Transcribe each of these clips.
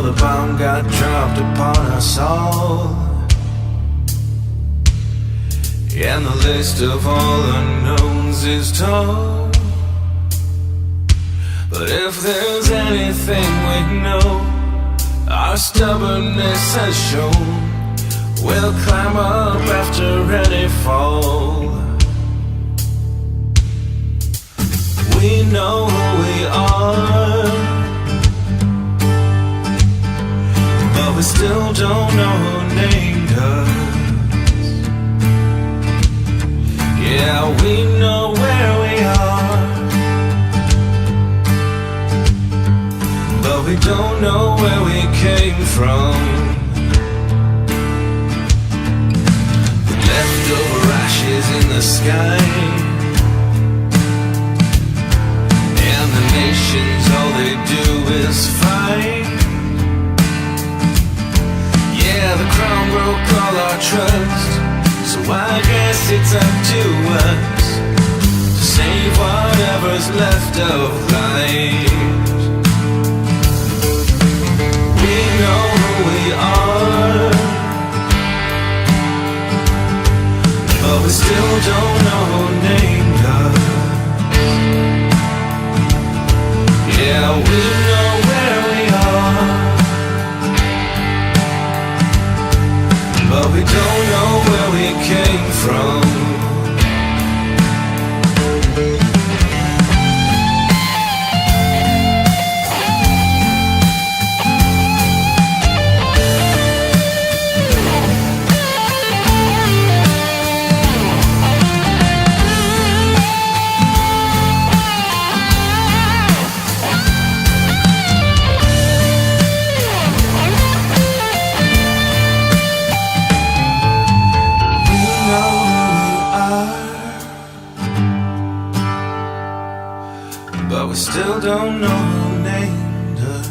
the bomb got dropped upon us all, and the list of all unknowns is tall. But if there's anything we know, our stubbornness has shown, we'll climb up after any fall. We know who we are, but we still don't know who named us. Yeah, we know where we are, but we don't know where we came from. Leftover ashes in the sky, and the nations, all they do is fight. Yeah, the crown broke all our trust, so I guess it's up to us to save whatever's left of life. We know who we are, but we still don't know who named us. Yeah, we know where we are, but we don't know where we came from. But we still don't know who named us.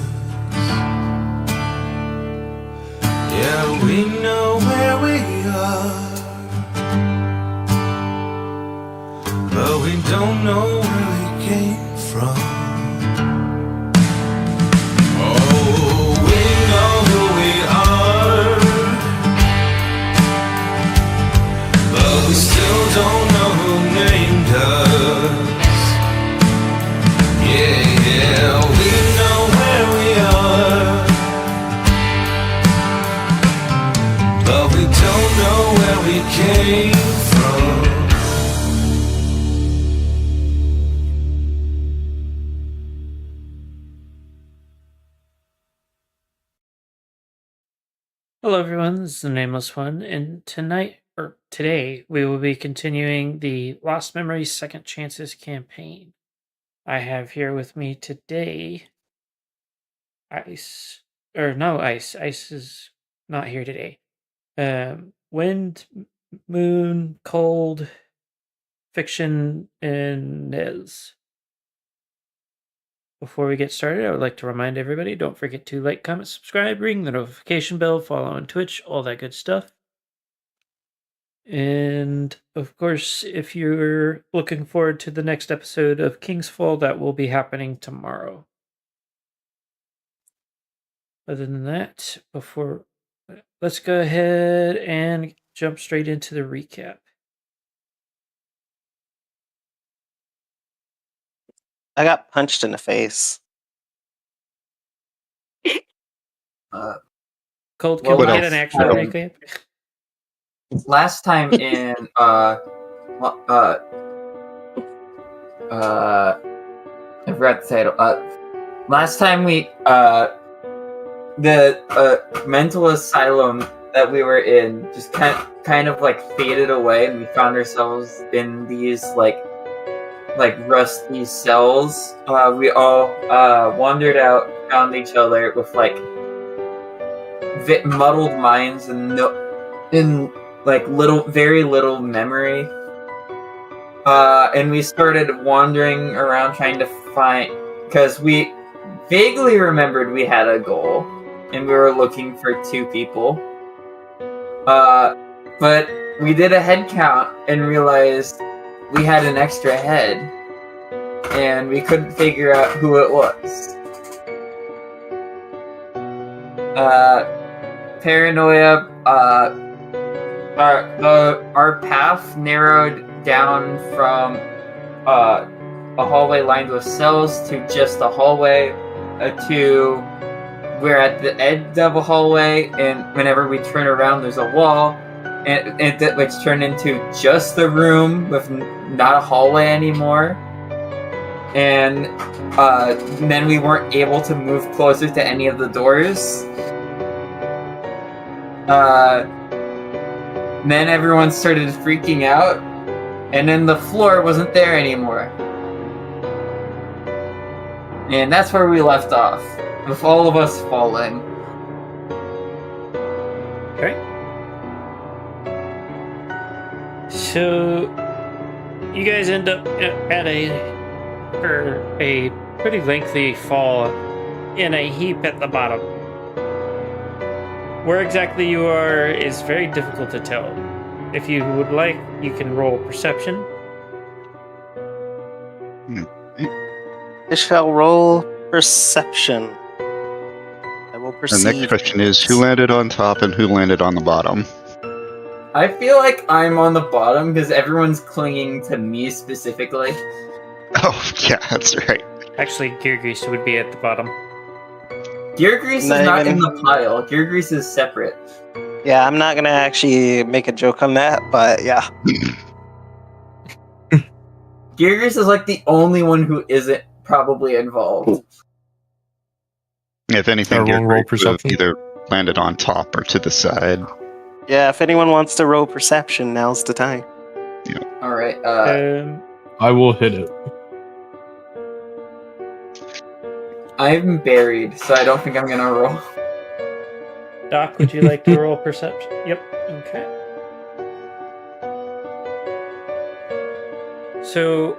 Yeah, we know where we are, but we don't know where we came from. Oh, we know who we are, but we still don't know who named us. Yeah, we know where we are, but we don't know where we came from. Hello everyone, this is the Nameless One, and today, we will be continuing the Lost Memories Second Chances campaign. I have here with me today Ice, or no Ice. Ice is not here today. Wind, Moon, Cold, Fiction, and Nez. Before we get started, I would like to remind everybody, don't forget to like, comment, subscribe, ring the notification bell, follow on Twitch, all that good stuff. And of course, if you're looking forward to the next episode of Kingsfall, that will be happening tomorrow. Other than that, let's go ahead and jump straight into the recap. I got punched in the face. Cold, can we what get else? an actual recap? Last time in I forgot the title. Last time we the mental asylum that we were in just kind of like faded away, and we found ourselves in these like rusty cells. We all wandered out, found each other with like muddled minds and very little memory. And we started wandering around trying to find, because we vaguely remembered we had a goal and we were looking for 2 people. But we did a head count and realized we had an extra head and we couldn't figure out who it was. Paranoia, our path narrowed down from a hallway lined with cells to just a hallway, to we're at the edge of a hallway, and whenever we turn around, there's a wall, which turned into just the room with not a hallway anymore. And then we weren't able to move closer to any of the doors. Then everyone started freaking out, and then the floor wasn't there anymore. And that's where we left off, with all of us falling. Okay. So you guys end up at a pretty lengthy fall in a heap at the bottom. Where exactly you are is very difficult to tell. If you would like, you can roll perception. I shall roll perception. I will The perceive. next question is, who landed on top and who landed on the bottom? I feel like I'm on the bottom because everyone's clinging to me specifically. Oh, yeah, that's right. Actually, Gear Grease would be at the bottom. Gear Grease is Not not even- in the pile. Gear Grease is separate. Yeah, I'm not gonna actually make a joke on that, but yeah. Gear Grease is like the only one who isn't probably involved. If anything, Everyone your roll group would have perception. either landed on top or to the side. Yeah, if anyone wants to roll perception, now's the time. Alright, I will hit it. I'm buried, so I don't think I'm gonna roll. Doc, would you like to roll perception? Yep. Okay. So,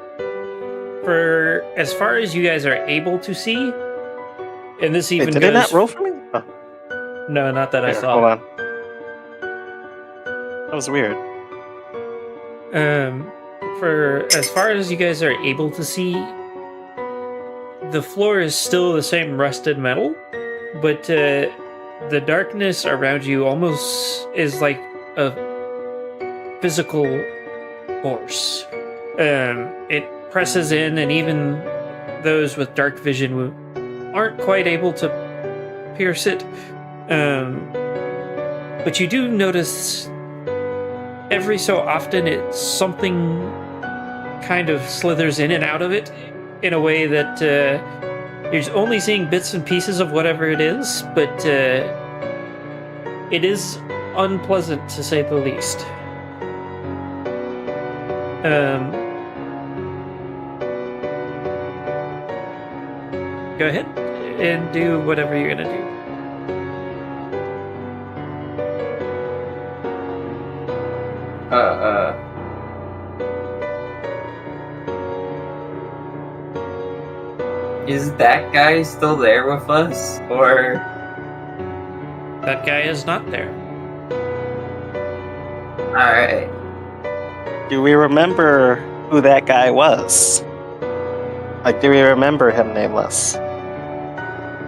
for as far as you guys are able to see, and this even Wait, did goes. it not roll for me? Oh, No, not that I here, saw. hold on. That was weird. For as far as you guys are able to see, the floor is still the same rusted metal, but the darkness around you almost is like a physical force. It presses in, and even those with dark vision aren't quite able to pierce it. But you do notice every so often something kind of slithers in and out of it in a way that you're only seeing bits and pieces of whatever it is, but it is unpleasant to say the least. Go ahead and do whatever you're gonna do. Is that guy still there with us? Or... That guy is not there. Alright. Do we remember who that guy was? Like, do we remember him nameless?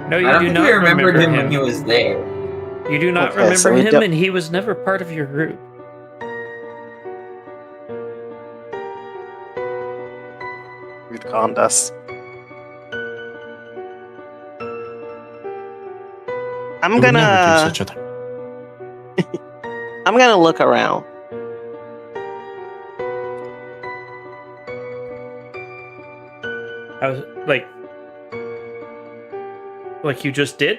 No, you I don't do think not we remembered remember him him. when he was there. You do not Okay, so remember we him, don't- and he was never part of your group. You'd conned us. I'm I would never do gonna such a thing. I'm gonna look around. I was like you just did.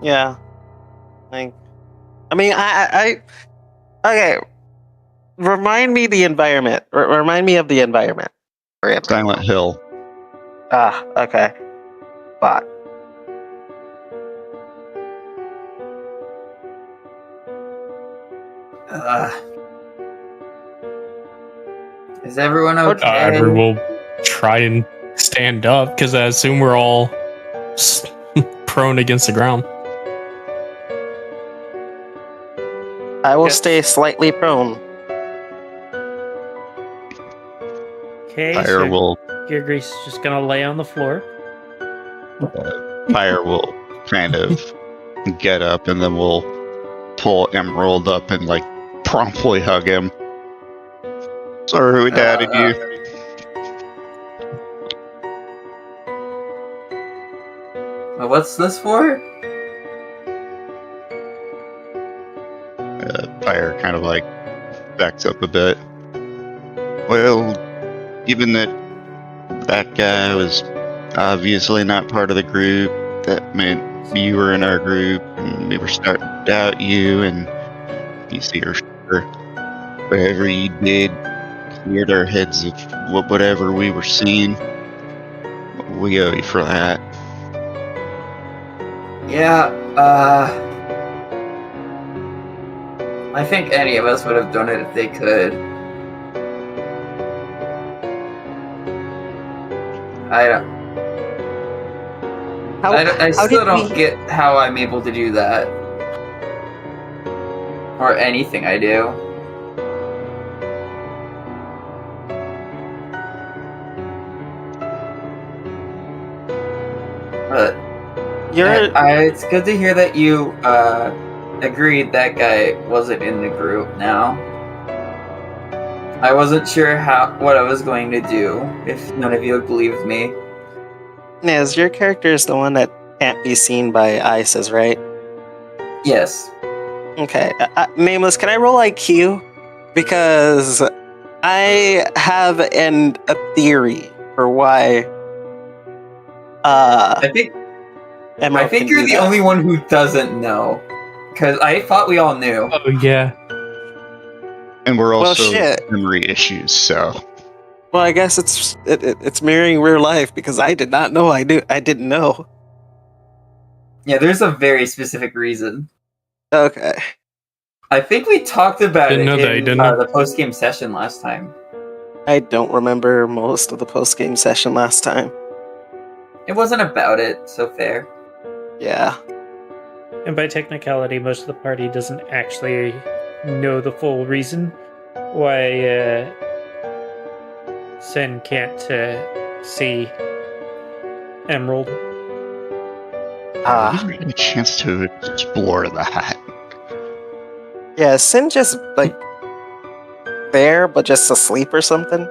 Yeah. Like, I mean, I okay. Remind me the environment. Remind me of the environment. we're in. Silent Hill. Ah, okay. Spot. Is everyone okay? I will try and stand up because I assume we're all prone against the ground. I will Yeah. stay slightly prone. Okay, Fire so will Gear Grease is just gonna lay on the floor. fire will kind of get up, and then we'll pull Emerald up and like promptly hug him. Sorry we doubted you. What's this for? Fire kind of like backs up a bit. Well, given that that guy was obviously not part of the group, that meant you were in our group, and we were starting to doubt you, and you see her sure whatever you did cleared our heads of whatever we were seeing. We owe you for that. Yeah, I think any of us would have done it if they could. I still don't get how I'm able to do that. Or anything I do. But it's good to hear that you agreed that guy wasn't in the group now. I wasn't sure what I was going to do if none of you had believed me. Nez, your character is the one that can't be seen by ISIS, right? Yes. Okay. Nameless, can I roll IQ? Because I have a theory for why. I think Emerald can you're do the that. only one who doesn't know. Because I thought we all knew. Oh yeah. And we're Well, also shit. memory issues, so Well, I guess it's mirroring real life because I did not know. I didn't know. Yeah, there's a very specific reason. Okay. I think we talked about Didn't it know that, in didn't I? the post-game session last time. I don't remember most of the post game session last time. It wasn't about it, so fair. Yeah. And by technicality, most of the party doesn't actually know the full reason why Sin can't see Emerald. we didn't get a chance to explore that. Yeah. Sin just like there, but just asleep or something.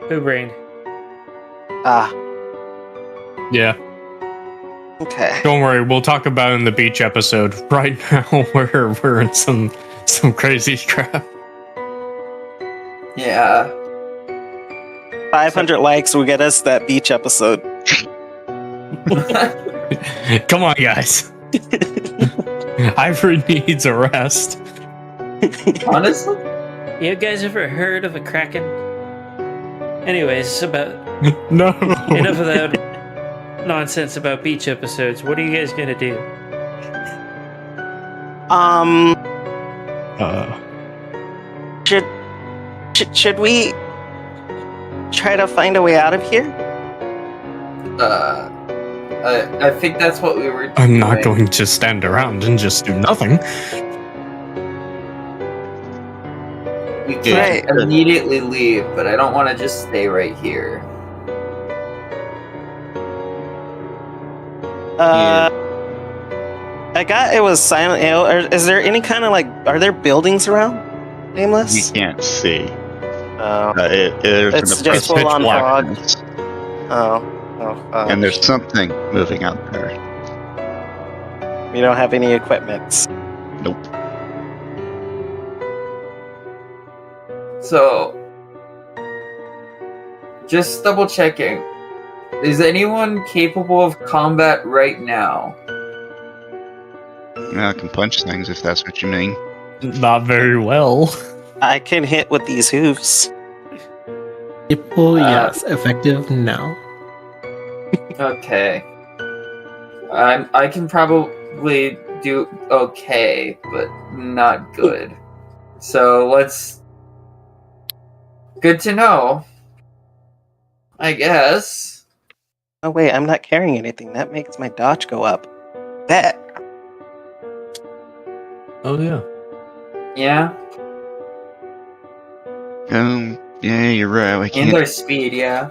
Who brain? Ah. Yeah. Okay. Don't worry, we'll talk about it in the beach episode. Right now, we're in some crazy crap. Yeah. 500 likes will get us that beach episode. Come on, guys. Ivory needs a rest. Honestly? You guys ever heard of a kraken? Anyways, about No. enough of that nonsense about beach episodes. What are you guys gonna do? Should we try to find a way out of here? I think that's what we were doing. I'm not going to stand around and just do nothing. We can't Right. immediately leave, but I don't want to just stay right here. I got it was Silent Hill. Is there any kind of like? Are there buildings around? We Nameless. can't see. Oh. There's It's an just approach full on fog. blackness, Oh. and there's something moving out there. We don't have any equipment. Nope. So, just double checking. Is anyone capable of combat right now? I can punch things if that's what you mean. Not very well. I can hit with these hooves. People, yes. Effective, no. Okay. I can probably do okay, but not good. So let's. Good to know. I guess. Oh wait, I'm not carrying anything. That makes my dodge go up. Bet. Oh yeah. Yeah. Yeah, you're right. And our speed, yeah.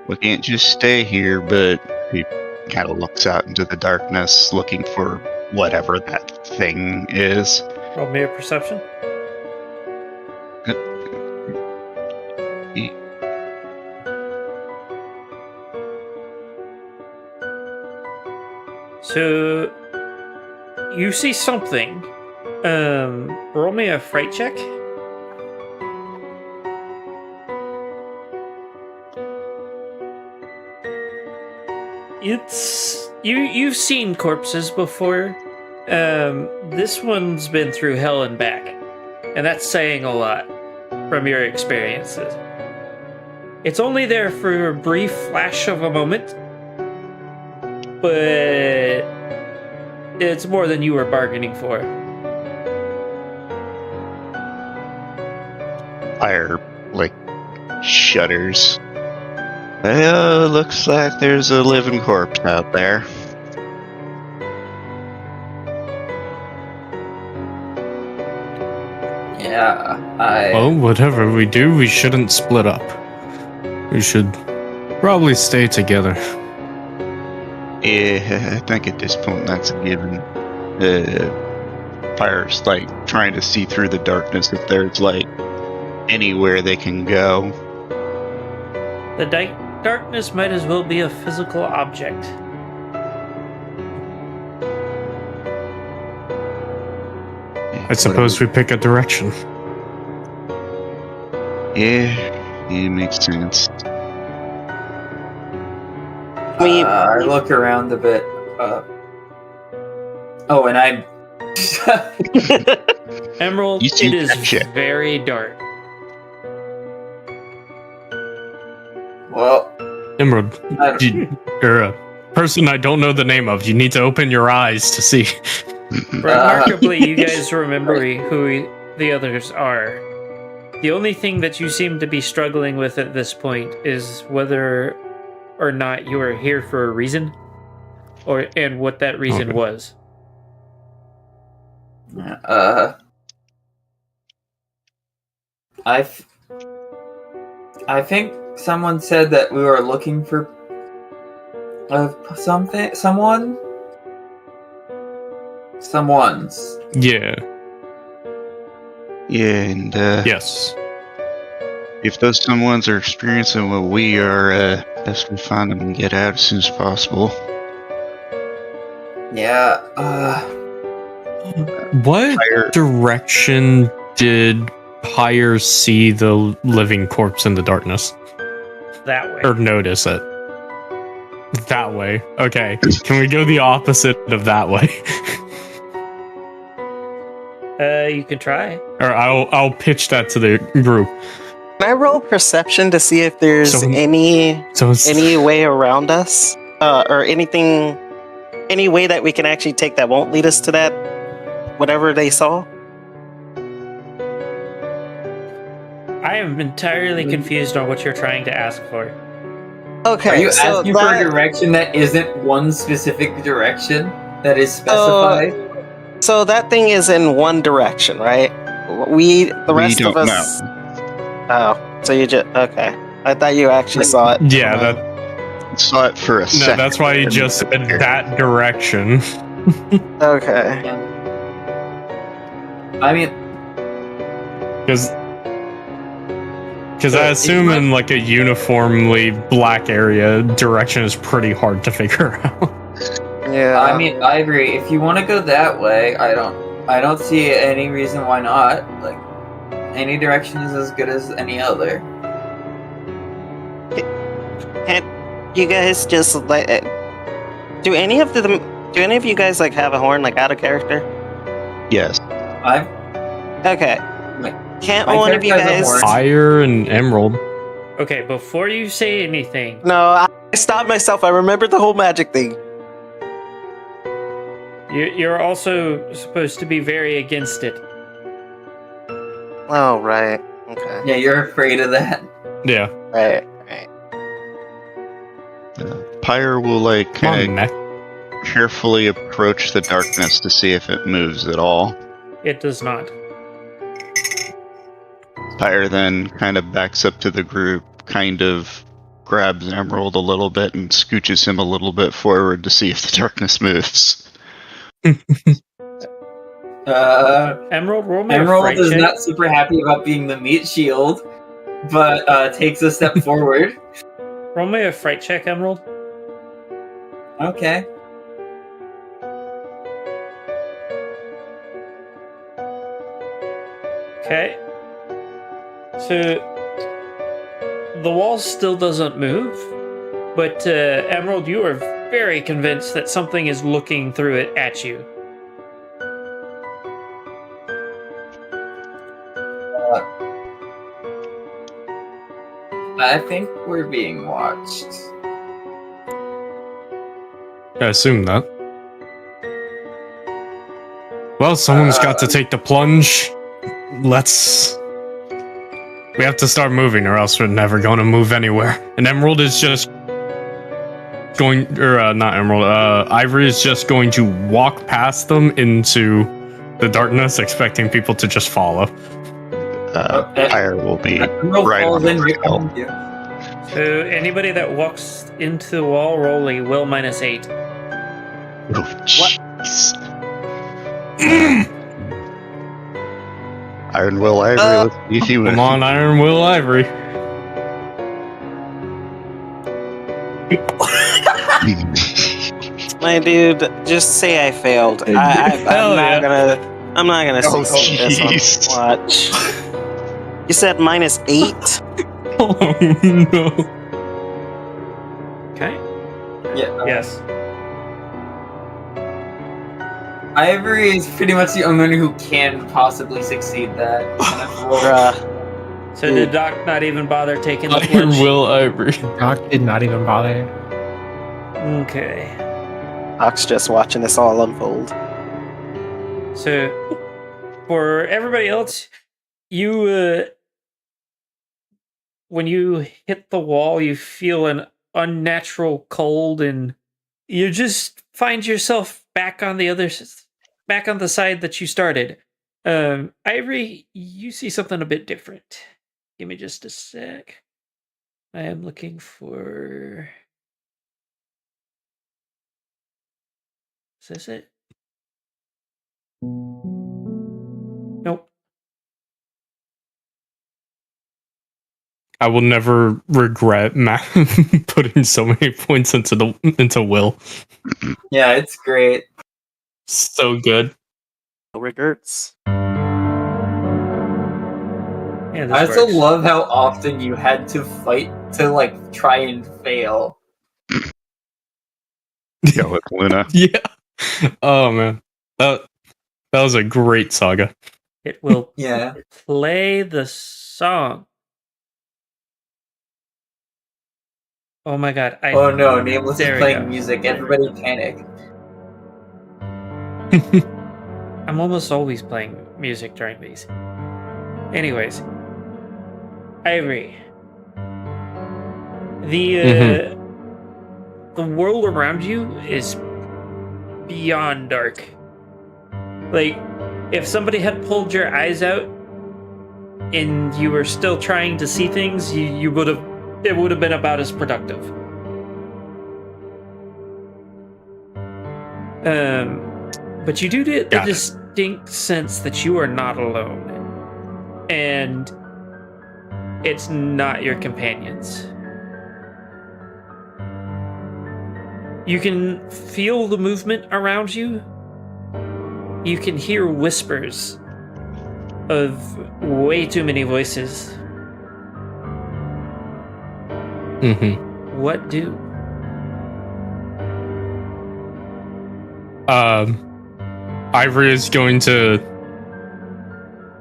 We can't just stay here, but we kind of looks out into the darkness looking for whatever that thing is. Roll me a perception. So you see something. Roll me a fright check. It's you've seen corpses before. This one's been through hell and back, and that's saying a lot from your experiences. It's only there for a brief flash of a moment, but it's more than you were bargaining for. Fire, like, shudders. Well, looks like there's a living corpse out there. Yeah, Well, whatever we do, we shouldn't split up. We should probably stay together. Yeah, I think at this point that's a given. Fire's like trying to see through the darkness if there's like anywhere they can go. The darkness might as well be a physical object. I suppose we pick a direction. Yeah, it makes sense. I look around a bit. Oh, and I. Emerald, You see it is that shit. very dark. Well, Emerald, I don't- you're a person I don't know the name of. You need to open your eyes to see. Remarkably, you guys remember who the others are. The only thing that you seem to be struggling with at this point is whether or not you are here for a reason, and what that reason Okay. was. I think someone said that we were looking for someone's. Yeah. Yeah, and Yes. if those someones are experiencing what we are, best we find them and get out as soon as possible. Yeah, What Fire, direction did Pyre see the living corpse in the darkness? That way. Or notice it? That way. Okay. Can we go the opposite of that way? You can try. Or I'll pitch that to the group. Can I roll perception to see if there's So- any So it's, way around us, or anything, any way that we can actually take that won't lead us to that, whatever they saw? I am entirely confused on what you're trying to ask for. Okay, are you so asking for a direction that isn't one specific direction that is specified? so that thing is in one direction, right? The rest don't of us. Oh, so you just okay? I thought you actually saw it. yeah, that, saw it for a no, second. that's why you just said that direction. Okay. I mean, Because I assume in like a uniformly black area, direction is pretty hard to figure out. Yeah. I mean, I agree. If you want to go that way, I don't see any reason why not. Like, any direction is as good as any other. Can't you guys just like? Do any of you guys like have a horn like out of character? Yes. I've Okay. My- Can't my one of you character has a guys? horn. Fire and Emerald. Okay, before you say anything, No, I stopped myself. I remembered the whole magic thing. you're also supposed to be very against it. Oh right. Okay. Yeah, you're afraid of that. Yeah. Right. Pyre will like Come on, kind of Mac. carefully approach the darkness to see if it moves at all. It does not. Pyre then kind of backs up to the group, kind of grabs Emerald a little bit and scooches him a little bit forward to see if the darkness moves. Emerald, roll me a Emerald fright is check. not super happy about being the meat shield, but takes a step forward. Roll me a fright check, Emerald. Okay. Okay. So the wall still doesn't move, but Emerald, you are very convinced that something is looking through it at you. I think we're being watched. I assume that. Well, someone's got to take the plunge. We have to start moving, or else we're never going to move anywhere. And Emerald is just going, or not Emerald, Ivory is just going to walk past them into the darkness, expecting people to just follow. Fire will be Emerald right falls on in the right trail. behind you. So anybody that walks into the wall, roll a will -8. Oh, jeez. Iron Will Ivory, let's see if you Come on, Iron Will Ivory. My dude, just say I failed. I'm Hell yeah. not gonna Oh, succeed this jeez. one. Watch. You said -8? Oh no. Okay. Yeah. Yes. Ivory is pretty much the only one who can possibly succeed that. kind of role. Bruh. So did Doc not even bother taking the Iron plunge? Will Ivory. Doc did not even bother. Okay. Doc's just watching this all unfold. So for everybody else, you when you hit the wall, you feel an unnatural cold, and you just find yourself back on the side that you started. Ivory, you see something a bit different. Give me just a sec. I am looking for. Is this it? Nope. I will never regret putting so many points into Will. Yeah, it's great. So good. No regrets. Yeah, this I also works. love how often you had to fight to like try and fail. Go with Luna. Yeah. Oh man, that was a great saga. It will Yeah. play the song. Oh my god! Oh no, Nameless There is we playing go. music. Everybody panic. I'm almost always playing music during these. Anyways, Ivory. The world around you is beyond dark. Like, if somebody had pulled your eyes out and you were still trying to see things, it would have been about as productive. But you do get the Got it. distinct sense that you are not alone. And it's not your companions. You can feel the movement around you. You can hear whispers of way too many voices. What do? Ivory is going to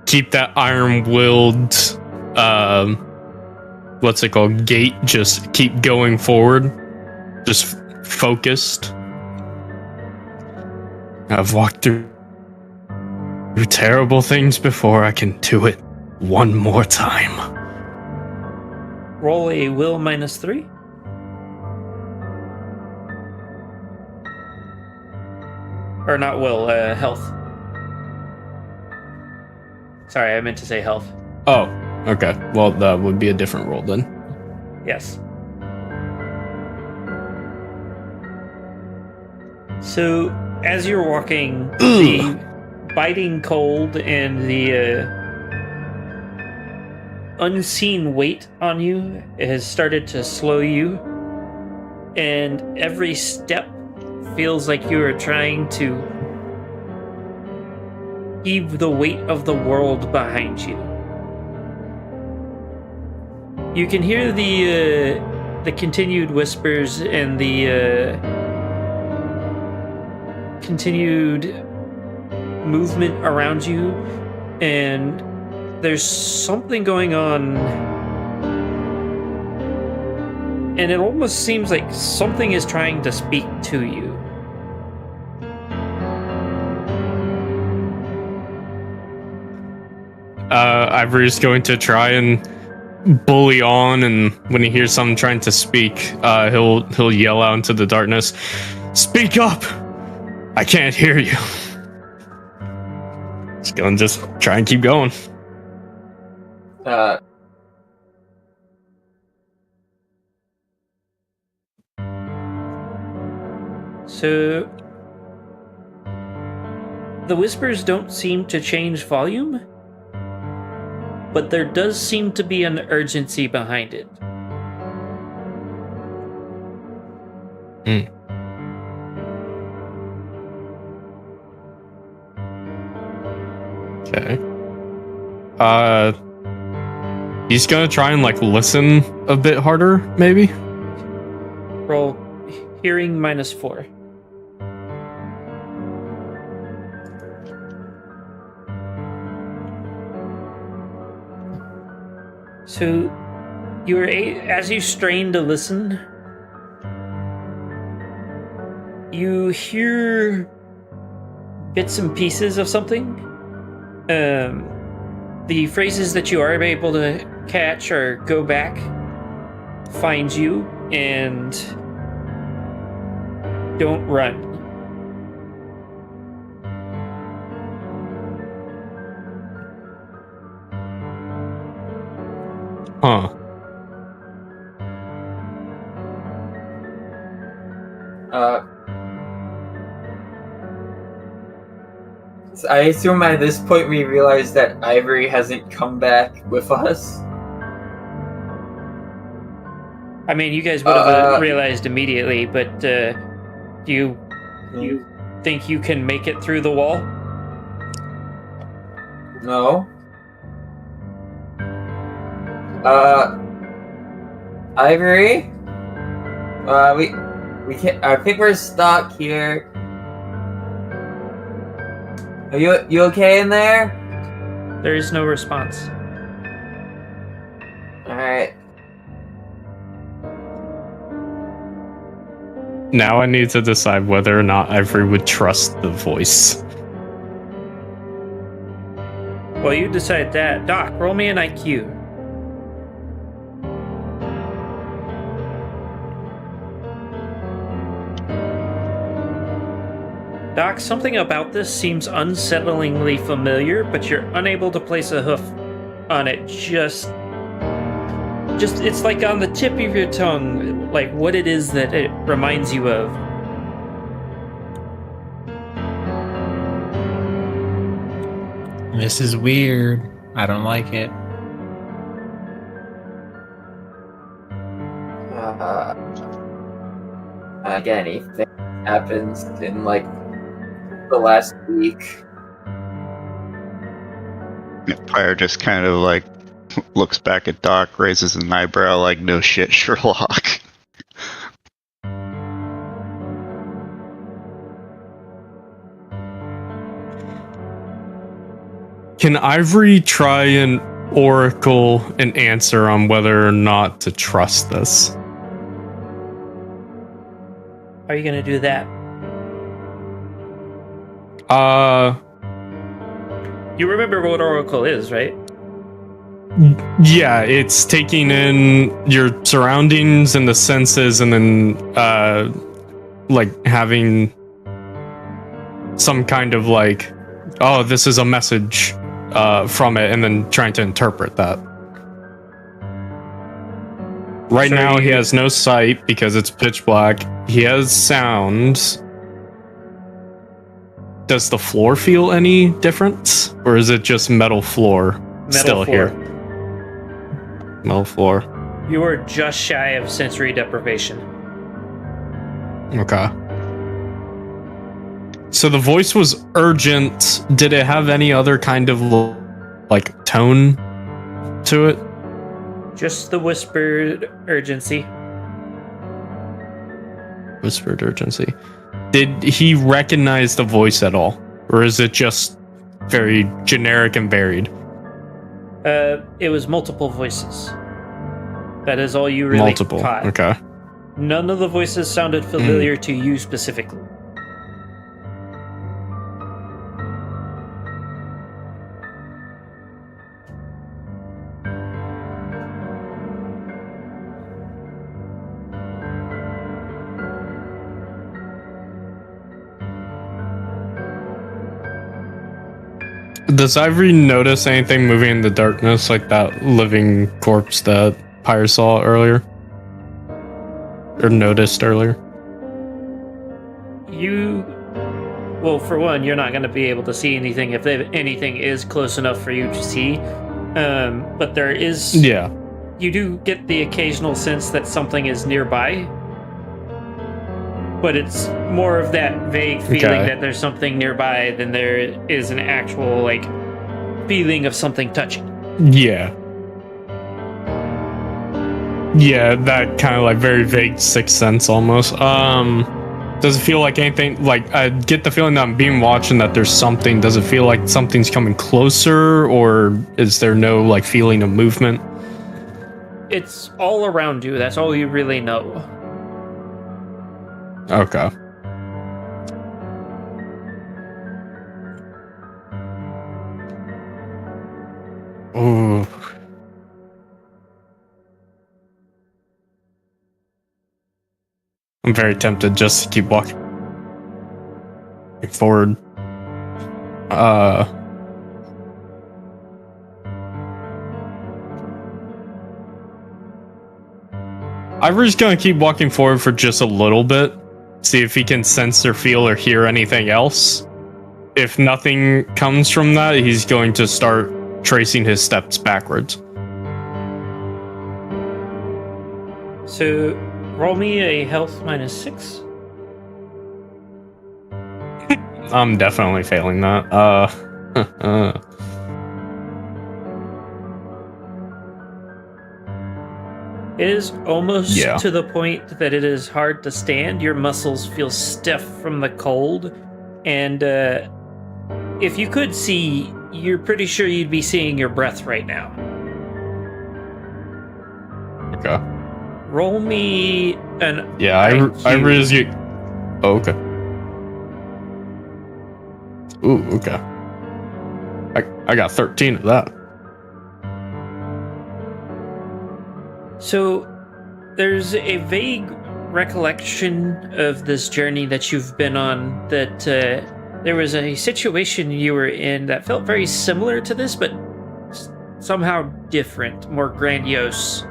keep that iron-willed, what's it called, gate, just keep going forward, just focused. I've walked through terrible things before. I can do it one more time. Roll a will -3. Or not will, health. Sorry, I meant to say health. Oh, okay. Well, that would be a different roll then. Yes. So, as you're walking, the biting cold and the unseen weight on you has started to slow you, and every step feels like you are trying to heave the weight of the world behind you. You can hear the continued whispers and the continued movement around you, and there's something going on, and it almost seems like something is trying to speak to you. Ivory's going to try and bully on, and when he hears someone trying to speak, he'll yell out into the darkness, "Speak up! I can't hear you." Just try and keep going. So the whispers don't seem to change volume, but there does seem to be an urgency behind it. Okay. He's gonna try and listen a bit harder, maybe. Roll hearing -4. So, as you strain to listen, you hear bits and pieces of something. The phrases that you are able to catch or go back find you and don't run. Huh. So I assume at this point we realize that Ivory hasn't come back with us. I mean, you guys would have realized immediately, but do you think you can make it through the wall? No. Ivory? We can't. I think we're stuck here. Are you okay in there? There is no response. Alright. Now I need to decide whether or not Ivory would trust the voice. Well, you decide that. Doc, roll me an IQ. Doc, something about this seems unsettlingly familiar, but you're unable to place a hoof on it. Just it's like on the tip of your tongue, like what it is that it reminds you of. This is weird. I don't like it. Again, anything happens in the last week. Pyre just kind of looks back at Doc, raises an eyebrow like, no shit, Sherlock. Can Ivory try and oracle an answer on whether or not to trust this? How are you gonna do that? You remember what Oracle is, right? Yeah, it's taking in your surroundings and the senses, and then having some kind of oh, this is a message from it, and then trying to interpret that. Right now, he has no sight because it's pitch black. He has sound. does the floor feel any different, or is it just metal floor still floor. here? Metal floor. You are just shy of sensory deprivation. Okay. So the voice was urgent. Did it have any other kind of like tone to it? Just the whispered urgency. Whispered urgency. Did he recognize the voice at all? Or is it just very generic and varied? It was multiple voices. That is all you really Multiple. caught. Okay. None of the voices sounded familiar to you specifically. Does Ivory notice anything moving in the darkness, like that living corpse that Pyre saw earlier? Or noticed earlier? Well, for one, you're not going to be able to see anything if anything is close enough for you to see. But there is... Yeah. You do get the occasional sense that something is nearby. But it's more of that vague feeling that there's something nearby than there is an actual, like, feeling of something touching. Yeah. Yeah, that kind of like very vague sixth sense almost. Does it feel like anything, like, I get the feeling that I'm being watched and that there's something. Does it feel like something's coming closer, or is there no, like, feeling of movement? It's all around you. That's all you really know. Okay. Ooh. I'm very tempted just to keep walking forward. Ivory's gonna keep walking forward for just a little bit. See if he can sense or feel or hear anything else. If nothing comes from that, he's going to start tracing his steps backwards. So, roll me a health -6. I'm definitely failing that. It is almost Yeah. to the point that it is hard to stand. Your muscles feel stiff from the cold. And if you could see, you're pretty sure you'd be seeing your breath right now. Okay. Roll me an Yeah, IQ. Ivory is... Oh, okay. Ooh, okay. I got 13 of that. So, there's a vague recollection of this journey that you've been on, that there was a situation you were in that felt very similar to this, but somehow different, more grandiose.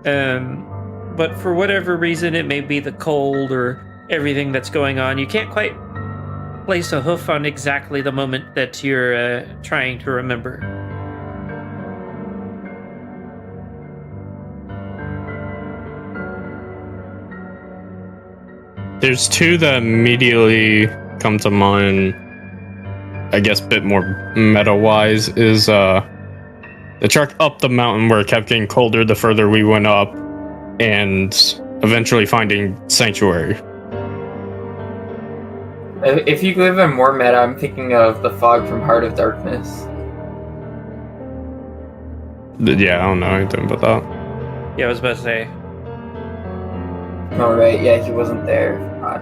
But for whatever reason, it may be the cold or everything that's going on, you can't quite place a hoof on exactly the moment that you're trying to remember. There's two that immediately come to mind, I guess a bit more meta-wise, is the trek up the mountain where it kept getting colder the further we went up, and eventually finding Sanctuary. If you go even more meta, I'm thinking of the fog from Heart of Darkness. Yeah, I don't know anything about that. Yeah, I was about to say. Oh, right, yeah, he wasn't there. God.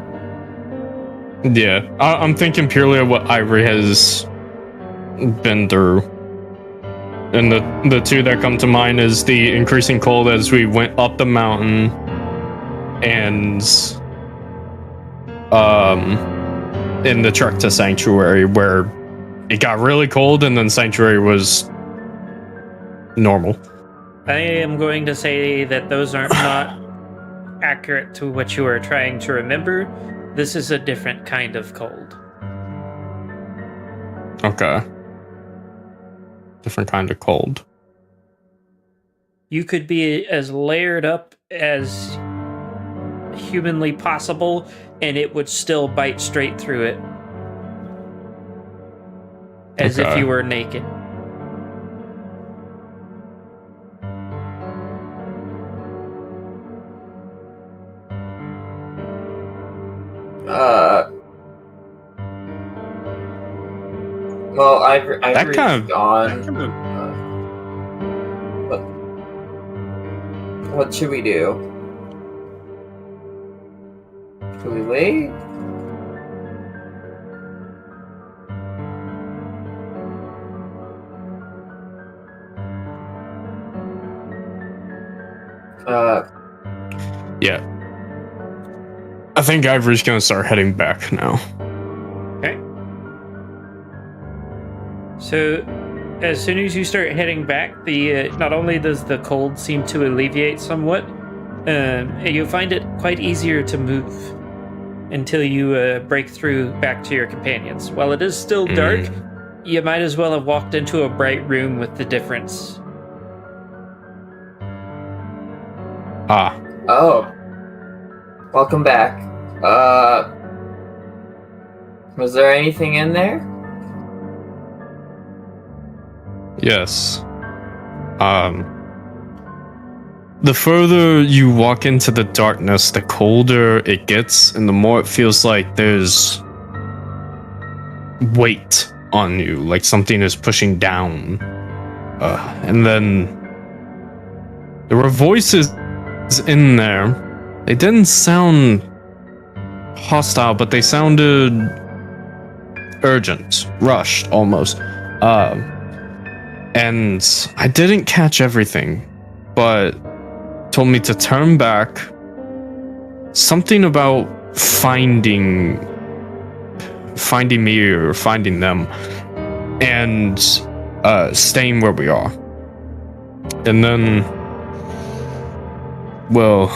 Yeah, I'm thinking purely of what Ivory has been through. And the two that come to mind is the increasing cold as we went up the mountain, and in the trek to Sanctuary, where it got really cold and then Sanctuary was normal. I am going to say that those are not accurate to what you are trying to remember. This is a different kind of cold. Okay. Different kind of cold. You could be as layered up as humanly possible, and it would still bite straight through it. As if Okay. you were naked. Well, Ivory's kind of- gone. What should we do? Should we wait? Yeah. I think Ivory's gonna start heading back now. Okay. So, as soon as you start heading back, the not only does the cold seem to alleviate somewhat, you find it quite easier to move until you break through back to your companions. While it is still dark, you might as well have walked into a bright room with the difference. Ah. Oh. Welcome back. Was there anything in there? Yes. The further you walk into the darkness, the colder it gets, and the more it feels like there's weight on you, like something is pushing down. And then there were voices in there. They didn't sound hostile, but they sounded urgent, rushed almost. And I didn't catch everything, but told me to turn back. Something about finding me or finding them, and staying where we are. And then, well,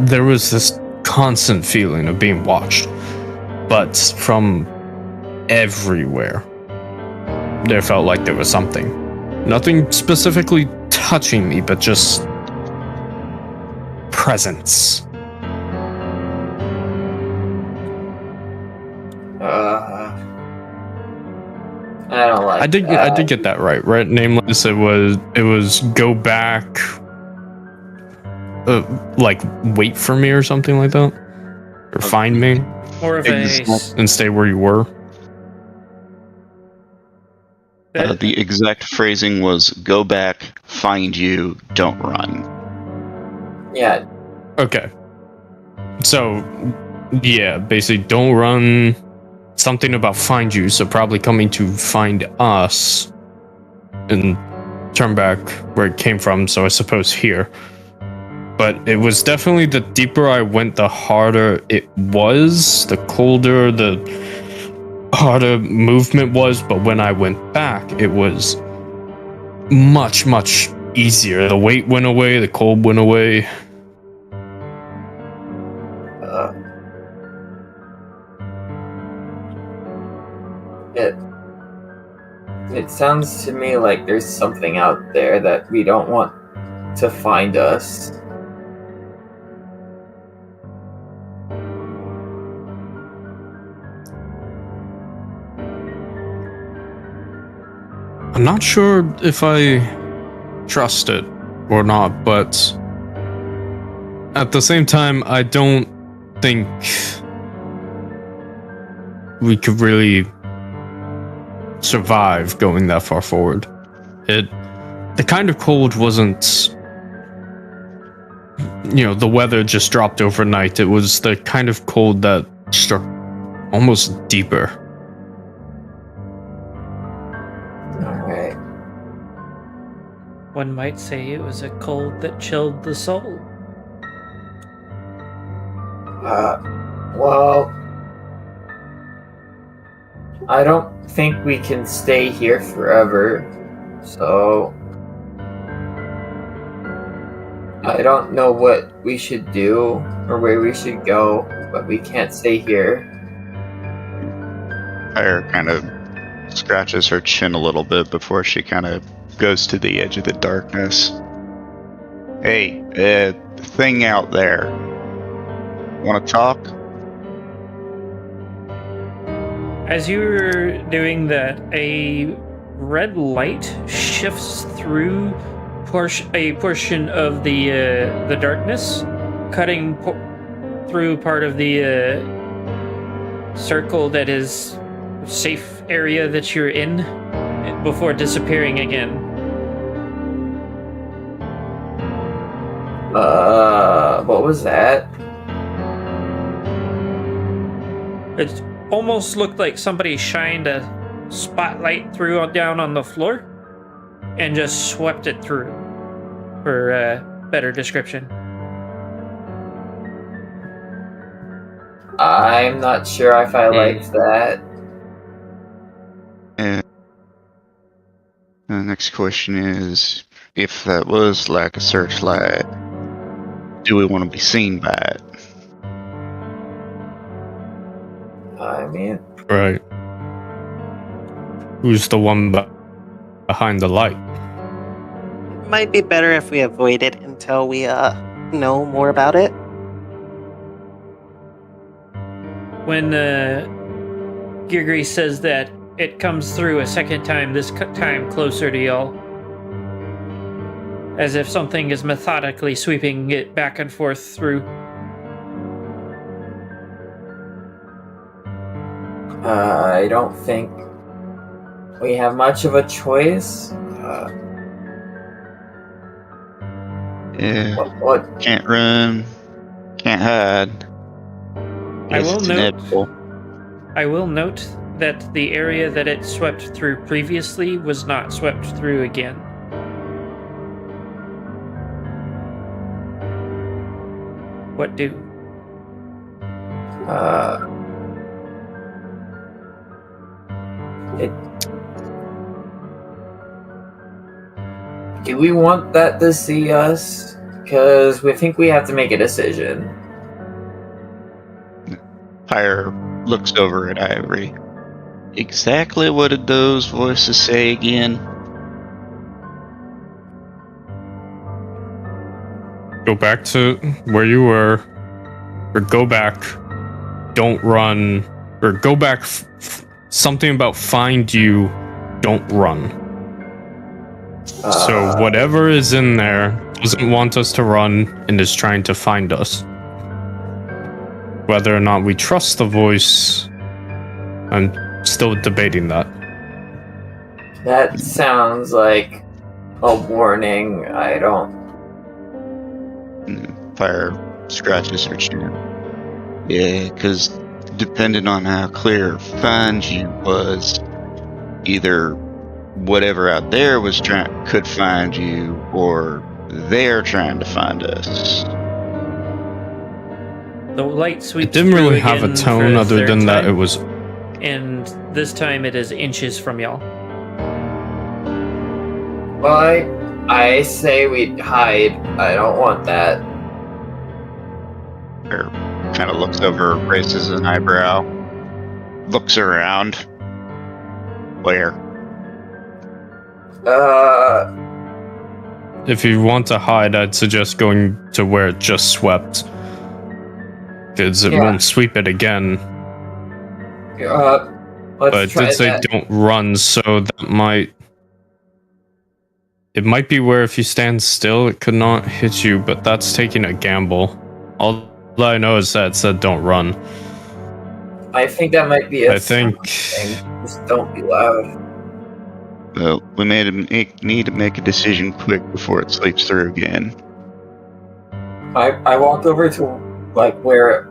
there was this constant feeling of being watched, but from everywhere. There felt like there was something. Nothing specifically touching me, but just presence. I don't like I did get that right? Nameless, it was go back, like wait for me or something like that, or find me More of and stay where you were. The exact phrasing was go back, find you, don't run. Yeah. Okay. So, yeah, basically don't run. Something about find you, so probably coming to find us and turn back where it came from, so I suppose here. But it was definitely the deeper I went, the harder it was, the colder, the harder movement was, but when I went back, it was much, much easier. The weight went away, the cold went away. It sounds to me like there's something out there that we don't want to find us. I'm not sure if I trust it or not, but at the same time, I don't think we could really survive going that far forward. The kind of cold wasn't, the weather just dropped overnight. It was the kind of cold that struck almost deeper. Alright. One might say it was a cold that chilled the soul. Well, I don't think we can stay here forever, so I don't know what we should do or where we should go, but we can't stay here. Fire kind of scratches her chin a little bit before she kind of goes to the edge of the darkness. Hey, thing out there. Want to talk? As you're doing that, a red light shifts through a portion of the darkness, cutting through part of the circle that is safe area that you're in before disappearing again. What was that? It almost looked like somebody shined a spotlight through down on the floor and just swept it through, for better description. I'm not sure if I liked that. And the next question is, if that was like a searchlight, do we want to be seen by it? I mean, Right. Who's the one behind the light? Might be better if we avoid it until we know more about it. When Girgri says that it comes through a second time, this time closer to y'all, as if something is methodically sweeping it back and forth through. I don't think we have much of a choice. Yeah, What? can't run, can't hide. I Guess will it's note- inevitable. I will note that the area that it swept through previously was not swept through again. What do? Do we want that to see us? Because we think we have to make a decision. Fire looks over at Ivory. Exactly what did those voices say again? Go back to where you were, or go back. Don't run, or go back. Something about find you. Don't run. So whatever is in there doesn't want us to run and is trying to find us. Whether or not we trust the voice, I'm still debating that. That sounds like a warning. I don't. Fire scratches her chin. Yeah, because depending on how clear find you was, either whatever out there was could find you, or they're trying to find us. The light sweeps It didn't through really have a again for tone the other third than that time, it was. and this time it is inches from y'all. Well, I say we hide. I don't want that. Or kind of looks over, raises an eyebrow, looks around. Where? If you want to hide, I'd suggest going to where it just swept. Because it Yeah. won't sweep it again. Let's But it try did say that. don't run, so that might... It might be where if you stand still, it could not hit you, but that's taking a gamble. All I know is that it said don't run. I think that might be a I think... thing. Just don't be loud. Well, we need to make a decision quick before it sleeps through again. I walk over to like where it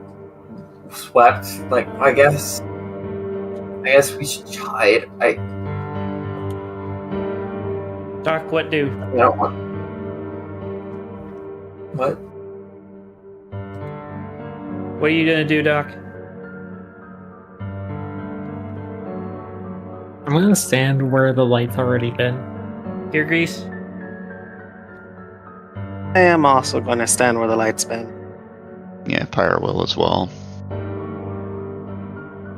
swept. Like I guess we should hide. Doc, what do? I don't want. What? What are you gonna do, Doc? I'm gonna stand where the light's already been. Gear grease? I am also going to stand where the light's been. Yeah, Pyre will as well.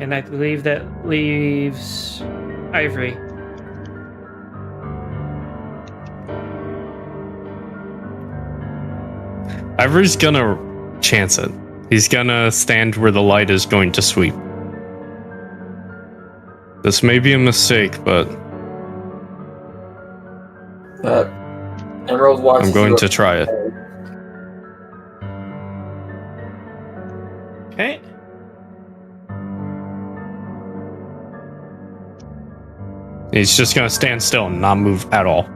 And I believe that leaves Ivory. Ivory's gonna chance it. He's gonna stand where the light is going to sweep. This may be a mistake, but Emerald watches I'm going you to try it. Okay. He's just gonna stand still and not move at all.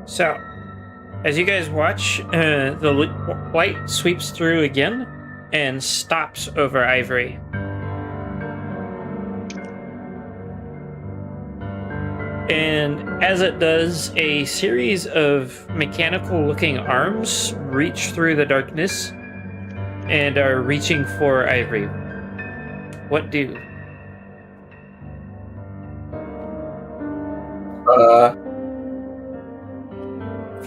So, as you guys watch, the light sweeps through again and stops over Ivory. And as it does, a series of mechanical-looking arms reach through the darkness and are reaching for Ivory. What do?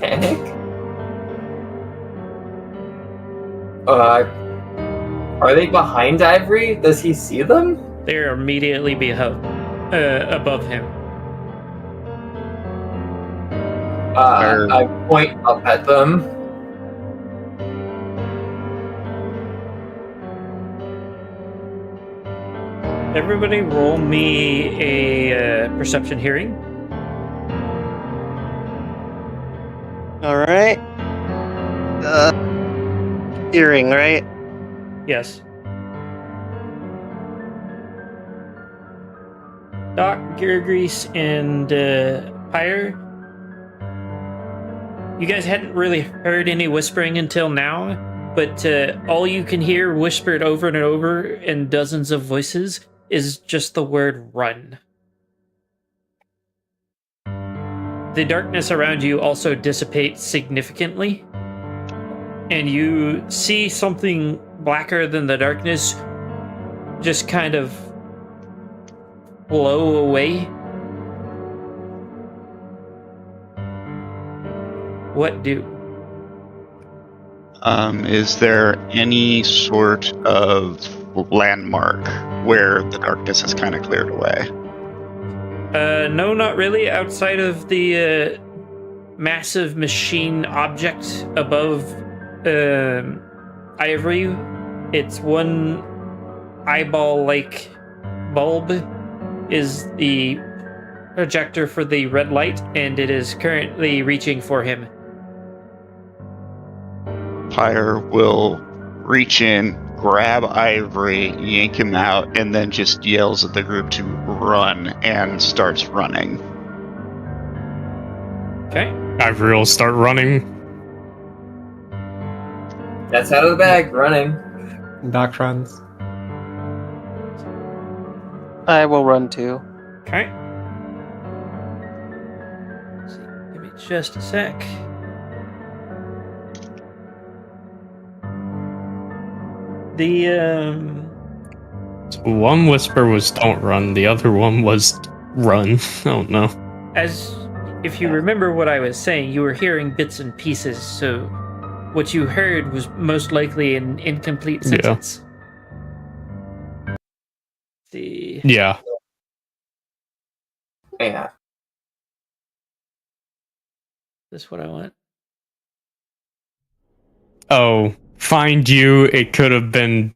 Panic? Are they behind Ivory? Does he see them? They're immediately above him. I point up at them. Everybody roll me a perception hearing. All right. Hearing, right? Yes. Doc, Geargrease, and Pyre, you guys hadn't really heard any whispering until now, but all you can hear whispered over and over in dozens of voices is just the word run. The darkness around you also dissipates significantly, and you see something blacker than the darkness just kind of blow away. What do? Is there any sort of landmark where the darkness has kind of cleared away? No, not really. Outside of the massive machine object above Ivory, it's one eyeball-like bulb is the projector for the red light, and it is currently reaching for him. Pyre will reach in, grab Ivory, yank him out, and then just yells at the group to run and starts running. Okay. Ivory will start running. That's out of the bag, running. Doc runs. I will run too. Okay. Give me just a sec. The So one whisper was "don't run," the other one was "run." Oh no. as if you remember what I was saying, you were hearing bits and pieces, so what you heard was most likely an incomplete Yeah. sentence. The Yeah. Yeah. this what I want. Oh, find you. It could have been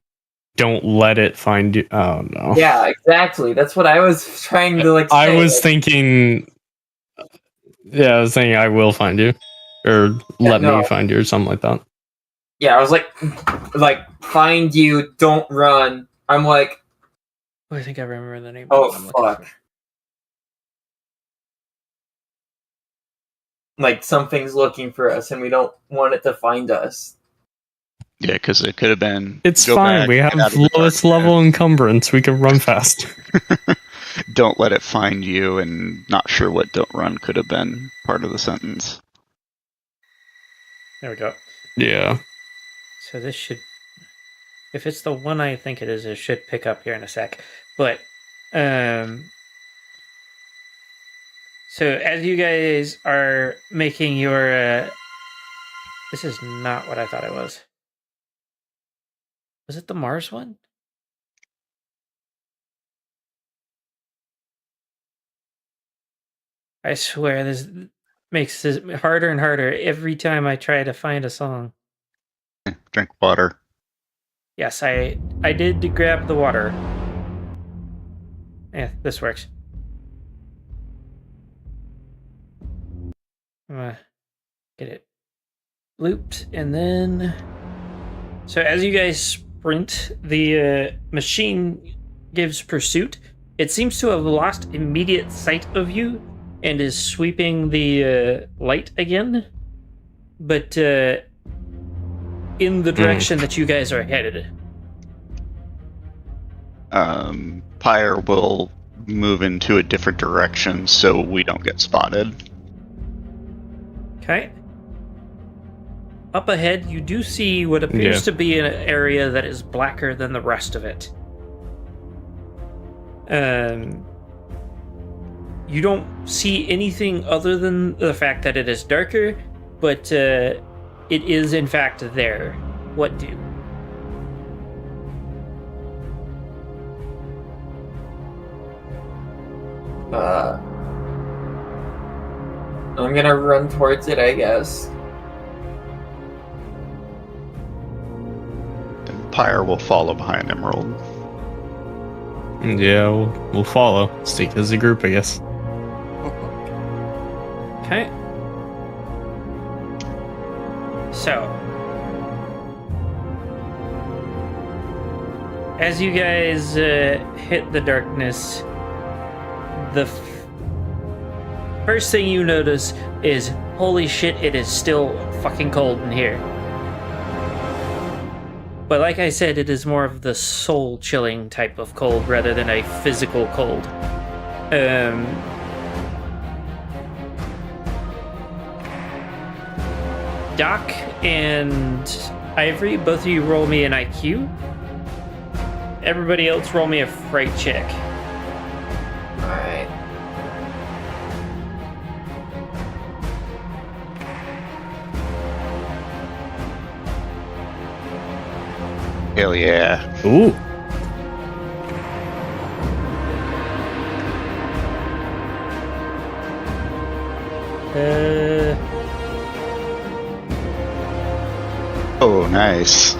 "don't let it find you." Oh no. Yeah, exactly. That's what I was trying to like say. I was like, thinking. Yeah, I was thinking "I will find you," or "let no. me find you," or something like that. yeah, I was like find you, don't run. I'm like, Oh, I think I remember the name. oh I'm looking fuck. for. Like something's looking for us and we don't want it to find us. Yeah, because it could have been. It's "Go fine. back, We get have out of the lowest darkness. level encumbrance. We can run fast. Don't let it find you, and not sure what "don't run" could have been part of the sentence. There we go. Yeah. So this should, if it's the one I think it should pick up here in a sec. But, So as you guys are making your, this is not what I thought it was. Was it the Mars one? I swear this makes this harder and harder every time I try to find a song. Drink water. Yes, I did grab the water. Yeah, this works. I'm gonna get it looped, and then... So as you guys sprint, the machine gives pursuit. It seems to have lost immediate sight of you and is sweeping the light again, but in the direction that you guys are headed. Pyre will move into a different direction so we don't get spotted. Okay. Up ahead, you do see what appears to be an area that is blacker than the rest of it. You don't see anything other than the fact that it is darker, but it is in fact there. What do? I'm gonna run towards it, I guess. And Pyre will follow behind Emerald. Yeah, we'll follow. Stick as a group, I guess. Okay. So, as you guys hit the darkness, the first thing you notice is, holy shit, it is still fucking cold in here. But like I said, it is more of the soul chilling type of cold rather than a physical cold. Doc and Ivory, both of you roll me an IQ. Everybody else roll me a fright check. Alright. Hell yeah. Ooh. Oh, nice.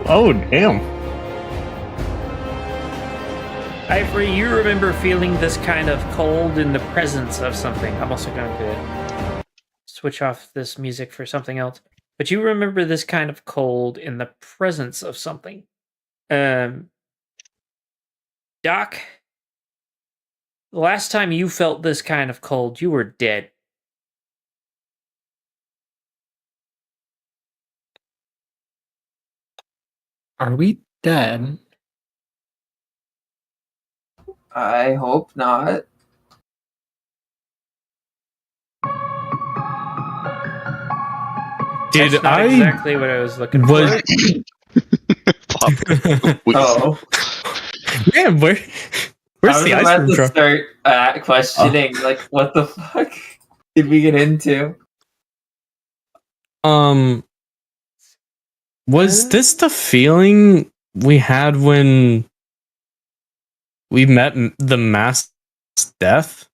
Oh, damn. Ivory, you remember feeling this kind of cold in the presence of something. I'm also going to switch off this music for something else. But you remember this kind of cold in the presence of something. Doc, the last time you felt this kind of cold, you were dead. Are we dead? I hope not. Did That's not I exactly what I was looking was for. Oh. Man, where's I was the ice about cream to truck? start questioning, like, what the fuck did we get into? Was this the feeling we had when we met the mass death?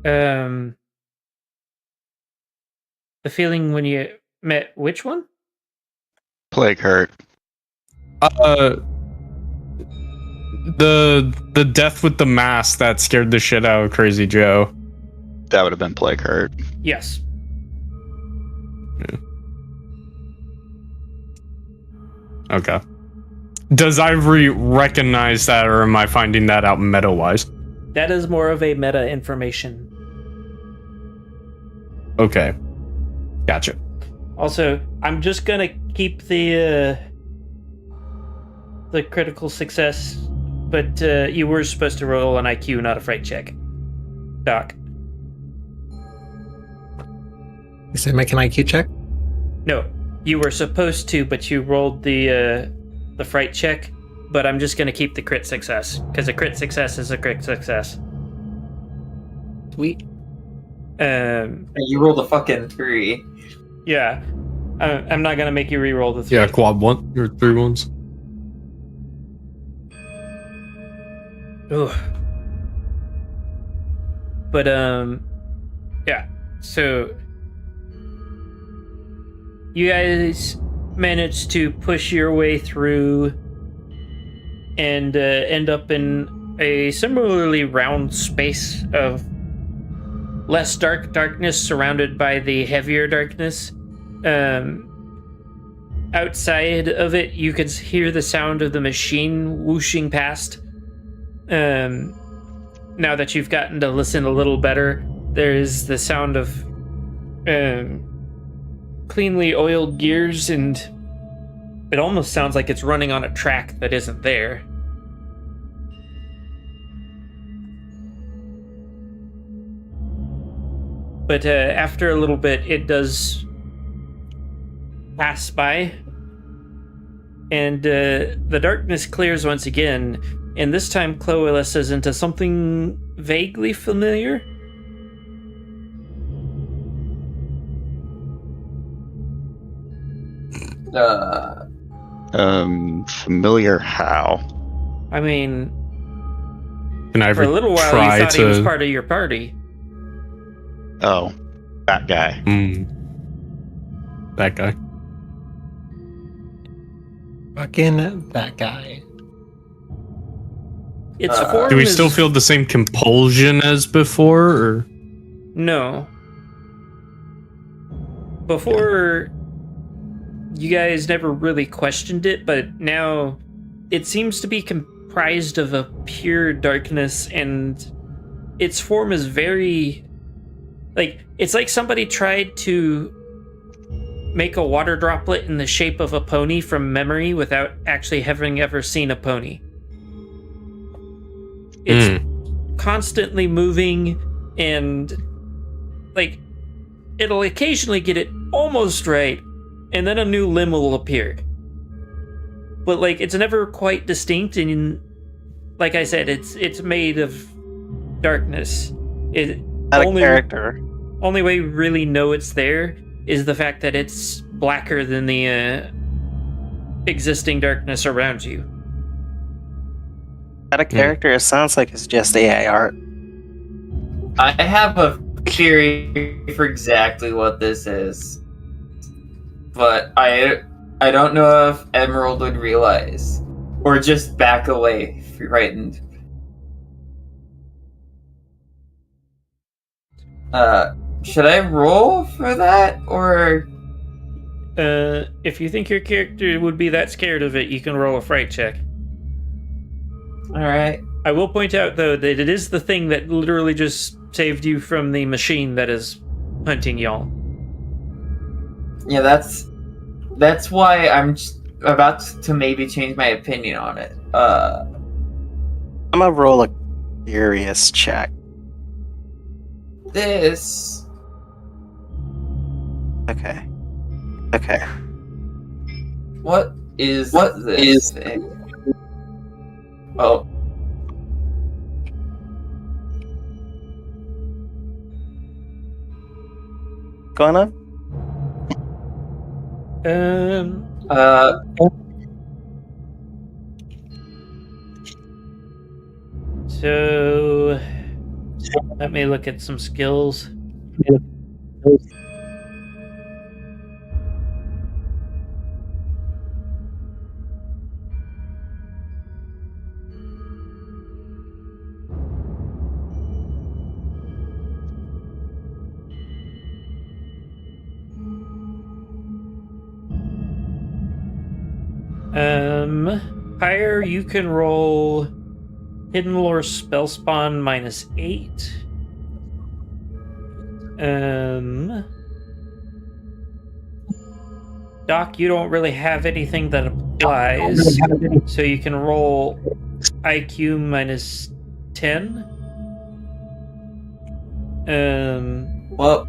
The feeling when you met which one? Plague hurt. The death with the mask that scared the shit out of Crazy Joe. That would have been Plague hurt. Yes. Okay. Does Ivory recognize that, or am I finding that out meta-wise? That is more of a meta information. Okay. Gotcha. Also, I'm just gonna keep the critical success, but you were supposed to roll an IQ, not a fright check. Doc. You said make an IQ check? No, you were supposed to, but you rolled the fright check, but I'm just gonna keep the crit success because a crit success is a crit success. Sweet. You rolled a fucking 3. Yeah, I'm not gonna make you re-roll the 3. Yeah, quad 1. Your 3 ones. Ugh. But yeah. So you guys managed to push your way through and end up in a similarly round space of less darkness surrounded by the heavier darkness. Outside of it, you can hear the sound of the machine whooshing past. Now that you've gotten to listen a little better, there's the sound of cleanly oiled gears, and it almost sounds like it's running on a track that isn't there. But after a little bit, it does pass by, and the darkness clears once again, and this time coalesces into something vaguely familiar. Familiar how? I mean, Can I for a little while try you thought he was to- part of your party. Oh, that guy. That guy. Fucking that guy. Its form Do we is- still feel the same compulsion as before, or? No. Before, you guys never really questioned it, but now it seems to be comprised of a pure darkness, and its form is very... Like, it's like somebody tried to make a water droplet in the shape of a pony from memory without actually having ever seen a pony. It's constantly moving, and like it'll occasionally get it almost right, and then a new limb will appear. But like it's never quite distinct, and like I said, it's made of darkness. It Out of character. only way you really know it's there is the fact that it's blacker than the existing darkness around you. Out of character, it sounds like it's just AI art. I have a theory for exactly what this is, but I don't know if Emerald would realize, or just back away, frightened. Should I roll for that, or? If you think your character would be that scared of it, you can roll a fright check. Alright. I will point out, though, that it is the thing that literally just saved you from the machine that is hunting y'all. Yeah, that's why I'm about to maybe change my opinion on it. I'm gonna roll a curious check. This... Okay. What is this thing? Oh. Going on? So let me look at some skills. Higher, you can roll Hidden Lore Spellspawn -8. Doc, you don't really have anything that applies, so you can roll IQ -10. Well,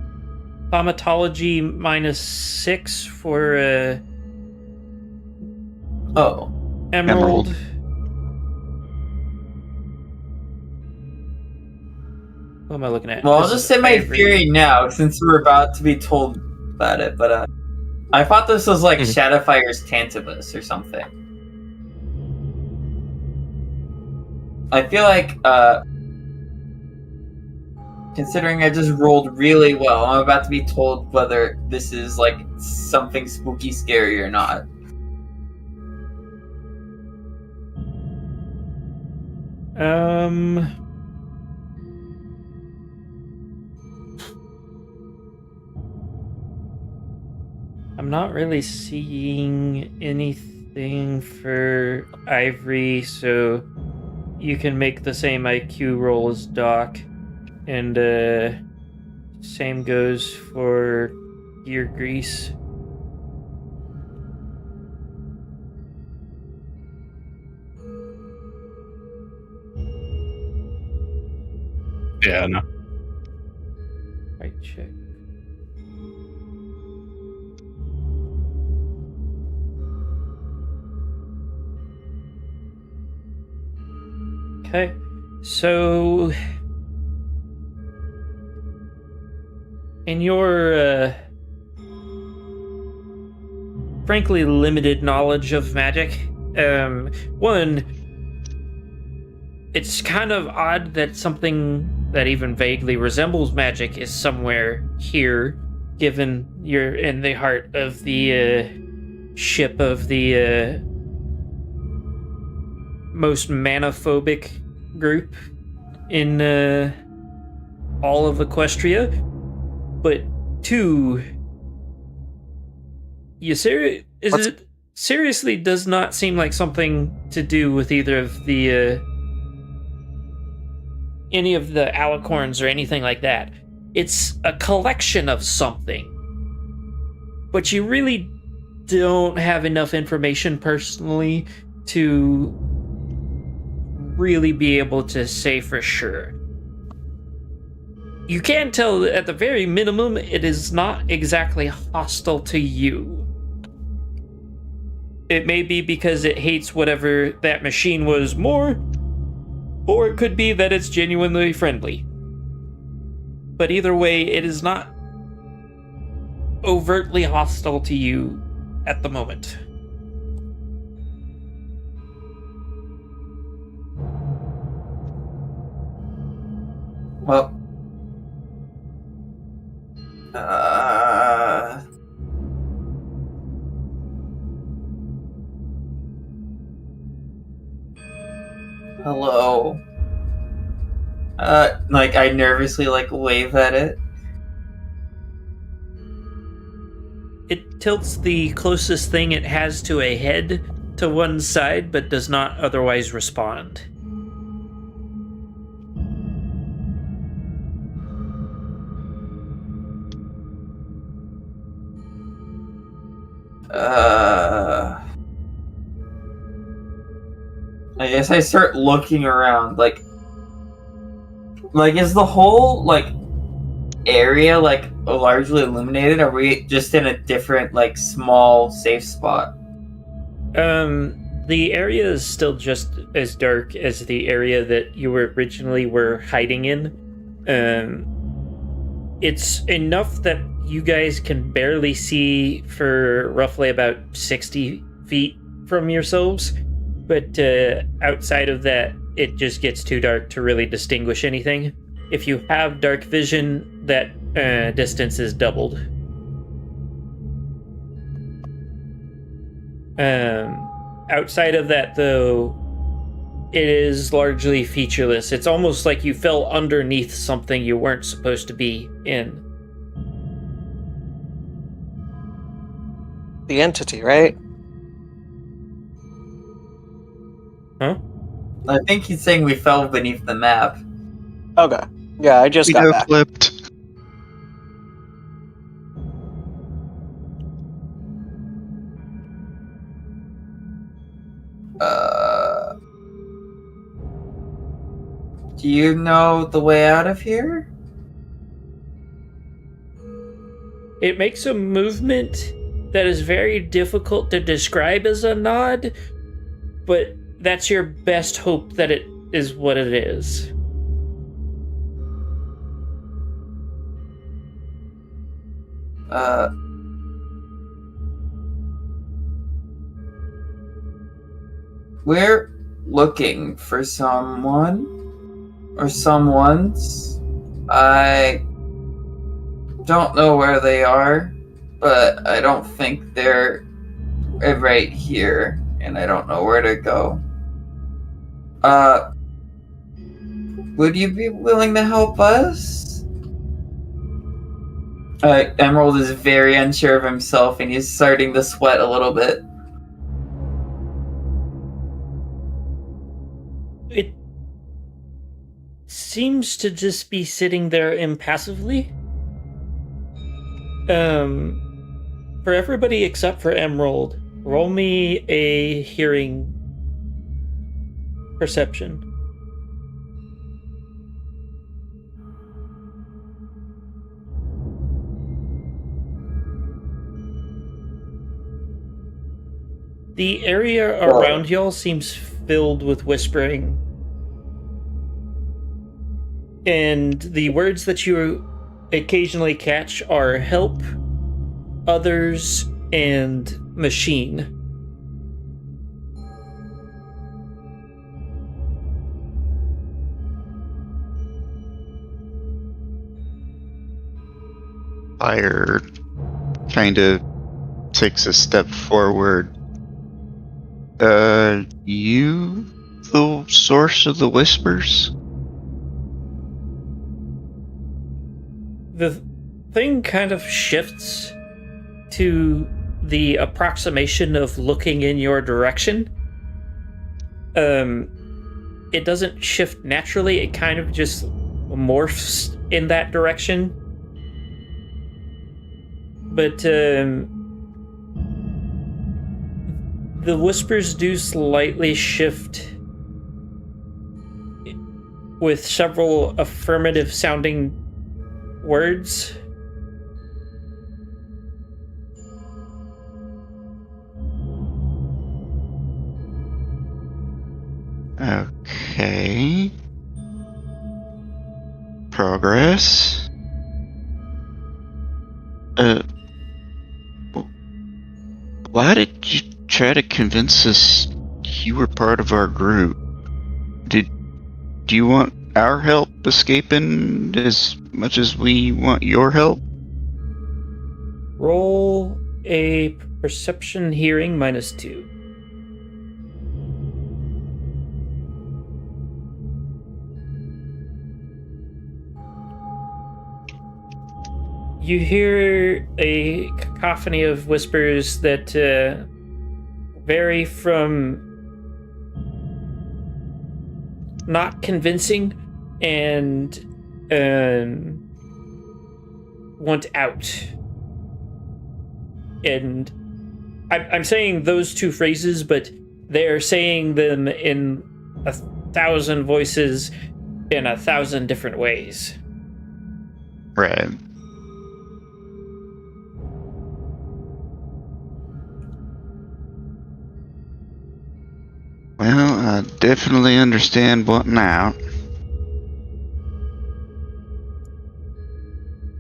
Thaumatology -6 for oh. Emerald. What am I looking at? Well, I'll This just is say my Ivory. theory now, since we're about to be told about it. But I thought this was like Mhm. Shadowfire's Tantabus or something. I feel like, considering I just rolled really well, I'm about to be told whether this is like something spooky, scary, or not. I'm not really seeing anything for Ivory, so you can make the same IQ roll as Doc, and same goes for Gear Grease. Yeah, no. Right, check. Okay, so in your frankly limited knowledge of magic, one, it's kind of odd that something that even vaguely resembles magic is somewhere here, given you're in the heart of the ship of the most mana-phobic group in all of Equestria. But two, it seriously does not seem like something to do with either of the any of the alicorns or anything like that. It's a collection of something, but you really don't have enough information personally to really be able to say for sure. You can tell that at the very minimum it is not exactly hostile to you. It may be because it hates whatever that machine was more, or it could be that it's genuinely friendly. But either way, it is not overtly hostile to you at the moment. Well, hello. Like I nervously like wave at it. It tilts the closest thing it has to a head to one side, but does not otherwise respond. I guess I start looking around, like is the whole, like, area, like, largely illuminated? Or are we just in a different, like, small, safe spot? The area is still just as dark as the area that you were originally were hiding in. It's enough that you guys can barely see for roughly about 60 feet from yourselves, but outside of that, it just gets too dark to really distinguish anything. If you have dark vision, that distance is doubled. Outside of that, though, it is largely featureless. It's almost like you fell underneath something you weren't supposed to be in. The entity, right? Huh? I think he's saying we fell beneath the map. Okay. Yeah, I just We got go back. flipped. Do you know the way out of here? It makes a movement that is very difficult to describe as a nod, but that's your best hope that it is what it is. We're looking for someone or someones. I don't know where they are, but I don't think they're right here, and I don't know where to go. Would you be willing to help us? Emerald is very unsure of himself, and he's starting to sweat a little bit. It seems to just be sitting there impassively. For everybody except for Emerald, roll me a hearing perception. The area around y'all seems filled with whispering. And the words that you occasionally catch are help, others, and machine. Fire kind of takes a step forward. You the source of the whispers? The thing kind of shifts to the approximation of looking in your direction. It doesn't shift naturally, it kind of just morphs in that direction. But the whispers do slightly shift with several affirmative sounding words. Okay. Progress. Why did you try to convince us you were part of our group? Do you want our help escaping as much as we want your help? Roll a perception hearing -2. You hear a cacophony of whispers that vary from not convincing and want out. And I'm saying those two phrases, but they're saying them in 1,000 voices in 1,000 different ways. Right. Well, I definitely understand wanting out.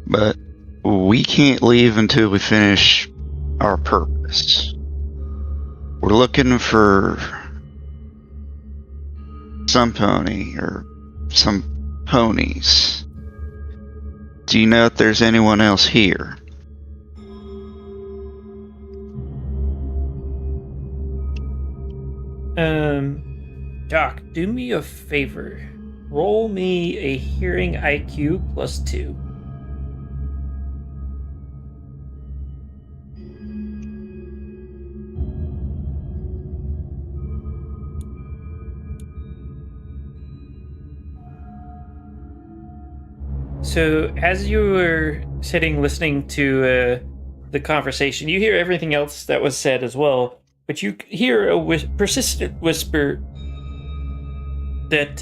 But we can't leave until we finish our purpose. We're looking for some pony or some ponies. Do you know if there's anyone else here? Doc, do me a favor. Roll me a hearing IQ +2. So, as you were sitting listening to the conversation, you hear everything else that was said as well, but you hear a persistent whisper that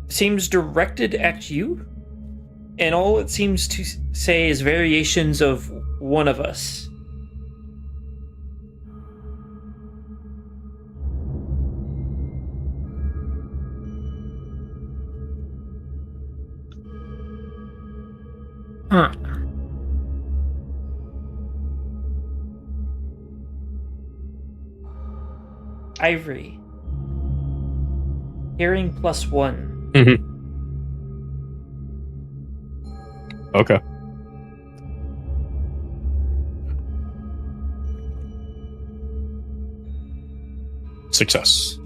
seems directed at you, and all it seems to say is variations of one of us. Ivory. Hearing +1. Okay. Success.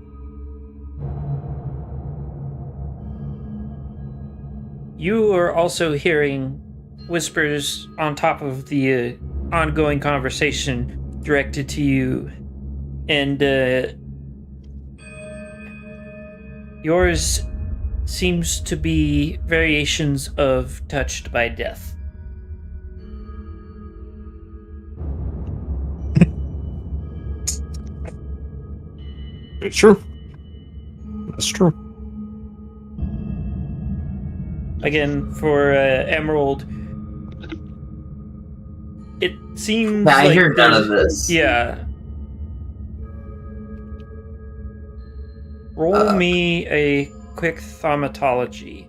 You are also hearing whispers on top of the ongoing conversation directed to you, and yours seems to be variations of Touched by Death. It's true. That's true. Again, for Emerald, it seems I like hear none of there's- this. Yeah. Roll me a quick thaumatology.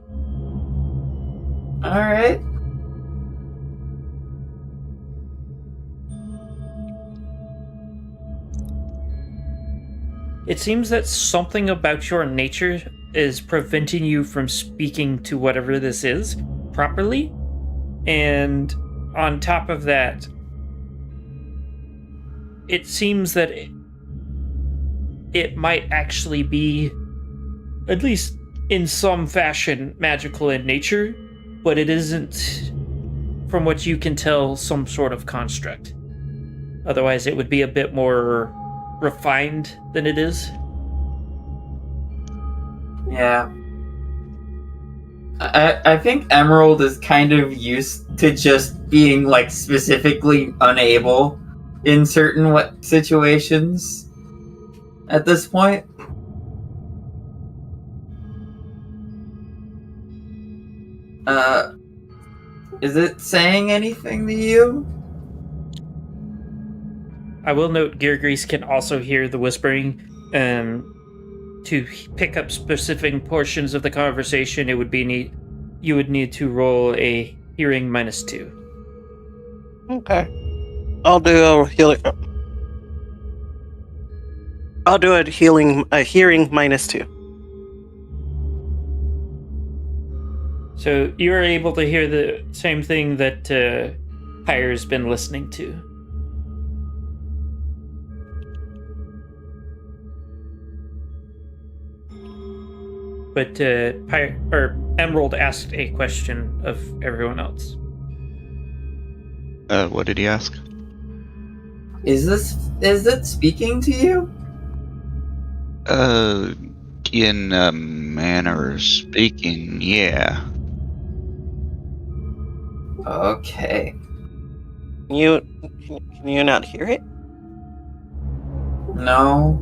All right. It seems that something about your nature is preventing you from speaking to whatever this is properly. And on top of that, it seems that it might actually be, at least in some fashion, magical in nature, but it isn't, from what you can tell, some sort of construct. Otherwise, it would be a bit more refined than it is. Yeah. I think Emerald is kind of used to just being like specifically unable in certain situations at this point. Is it saying anything to you? I will note Geargrease can also hear the whispering. To pick up specific portions of the conversation, it would be you would need to roll a hearing -2. Okay. I'll do a healing. I'll do a hearing -2. So you're able to hear the same thing that Pyre's been listening to. But Emerald asked a question of everyone else. What did he ask? Is it speaking to you? In a manner of speaking, yeah. Okay. Can you not hear it? No.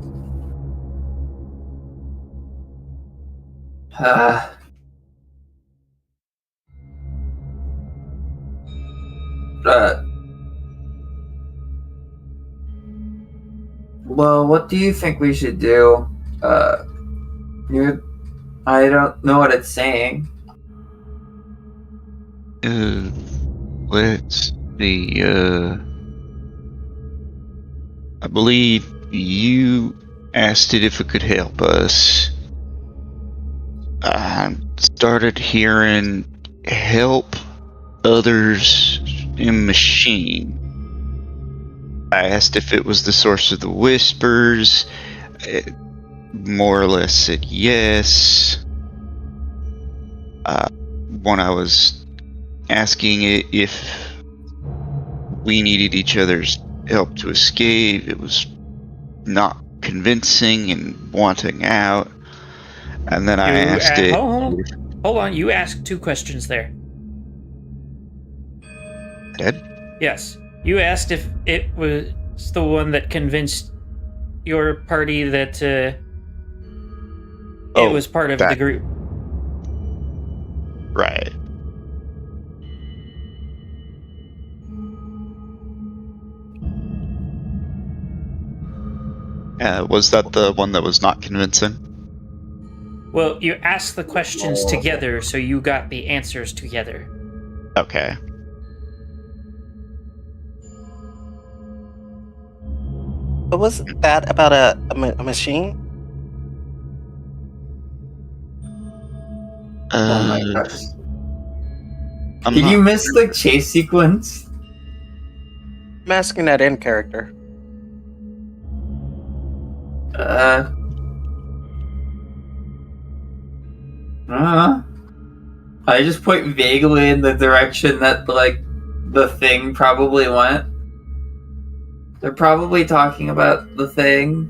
Well, what do you think we should do? I don't know what it's saying. Let's see, I believe you asked it if it could help us. I started hearing help others in machine. I asked if it was the source of the whispers. It more or less said yes. When I was asking it if we needed each other's help to escape, it was not convincing and wanting out. And then I asked it. Hold on. You asked 2 questions there. Did? Yes. You asked if it was the one that convinced your party that it was part of the group. Right. Was that the one that was not convincing? Well, you asked the questions together, so you got the answers together. What was that about a machine? Oh my Uh, gosh. I'm Did not- you miss the chase sequence? I'm asking that in character. I just point vaguely in the direction that like the thing probably went. They're probably talking about the thing.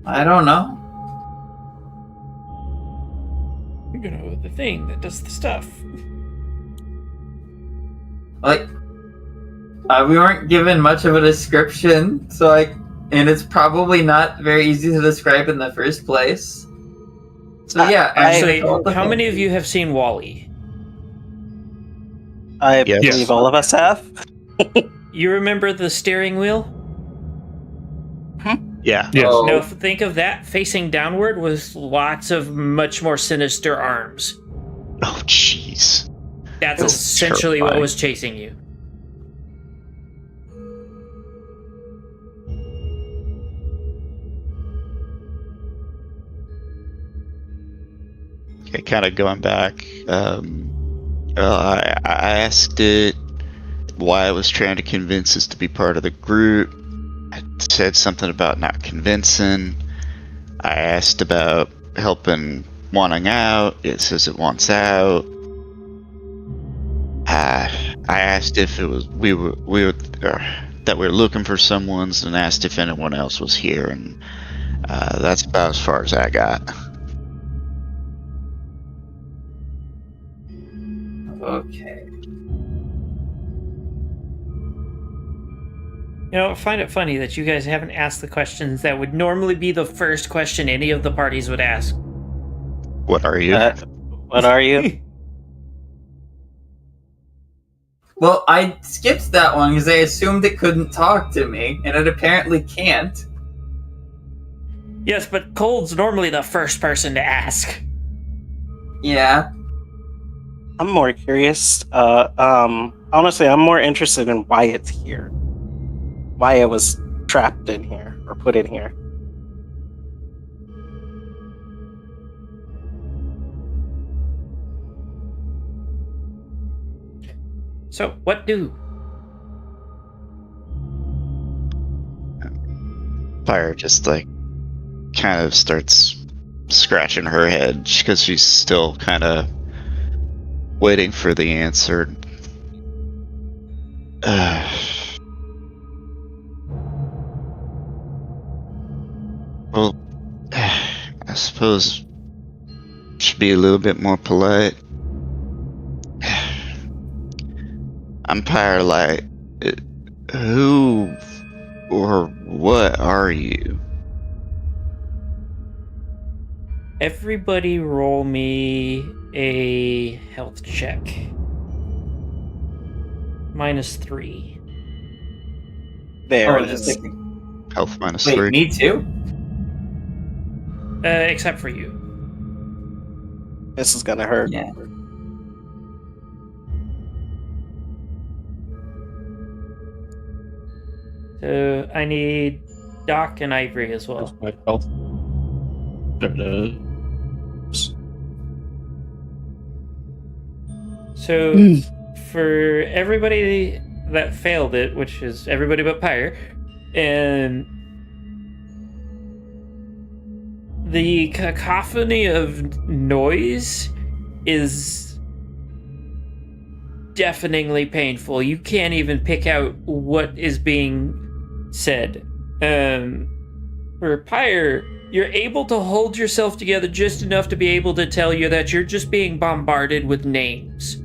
I don't know. You know, the thing that does the stuff. Like, we weren't given much of a description, so and it's probably not very easy to describe in the first place. So yeah, Actually, told the how thing. many of you have seen Wall-E? I Yes. believe all of us have. You remember the steering wheel? Yeah. Yes. Oh. Now, think of that facing downward with lots of much more sinister arms. Oh, jeez. That's That's essentially what terrifying. was chasing you. Okay, kind of going back. I asked it why I was trying to convince us to be part of the group. I said something about not convincing. I asked about helping wanting out. It says it wants out. I asked if it was that we were looking for someone's, and asked if anyone else was here, and that's about as far as I got. Okay. You know, I find it funny that you guys haven't asked the questions that would normally be the first question any of the parties would ask. What are you? What are you? Well, I skipped that one because I assumed it couldn't talk to me, and it apparently can't. Yes, but Cold's normally the first person to ask. Yeah. I'm more curious. Honestly, I'm more interested in why it's here. Why it was trapped in here or put in here. So, what do? Fire just like kind of starts scratching her head because she's still kind of waiting for the answer. Well, I suppose should be a little bit more polite. Empire Light, who or what are you? Everybody roll me a health check. -3. There Oh, it just is. like, Health minus wait, 3. me too? Except for you. This is gonna hurt. Yeah. So, I need Doc and Ivory as well. My health. There it is. So, for everybody that failed it, which is everybody but Pyre, and the cacophony of noise is deafeningly painful. You can't even pick out what is being said. For Pyre, you're able to hold yourself together just enough to be able to tell you that you're just being bombarded with names.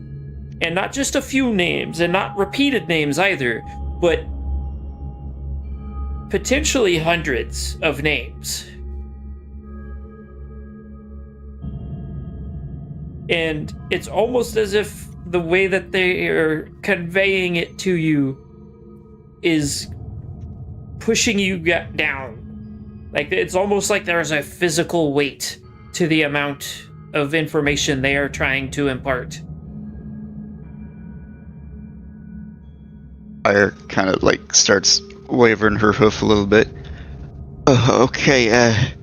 And not just a few names, and not repeated names either, but potentially hundreds of names. And it's almost as if the way that they are conveying it to you is pushing you down. Like, it's almost like there's a physical weight to the amount of information they are trying to impart. Fire kind of like starts wavering her hoof a little bit. Oh, okay,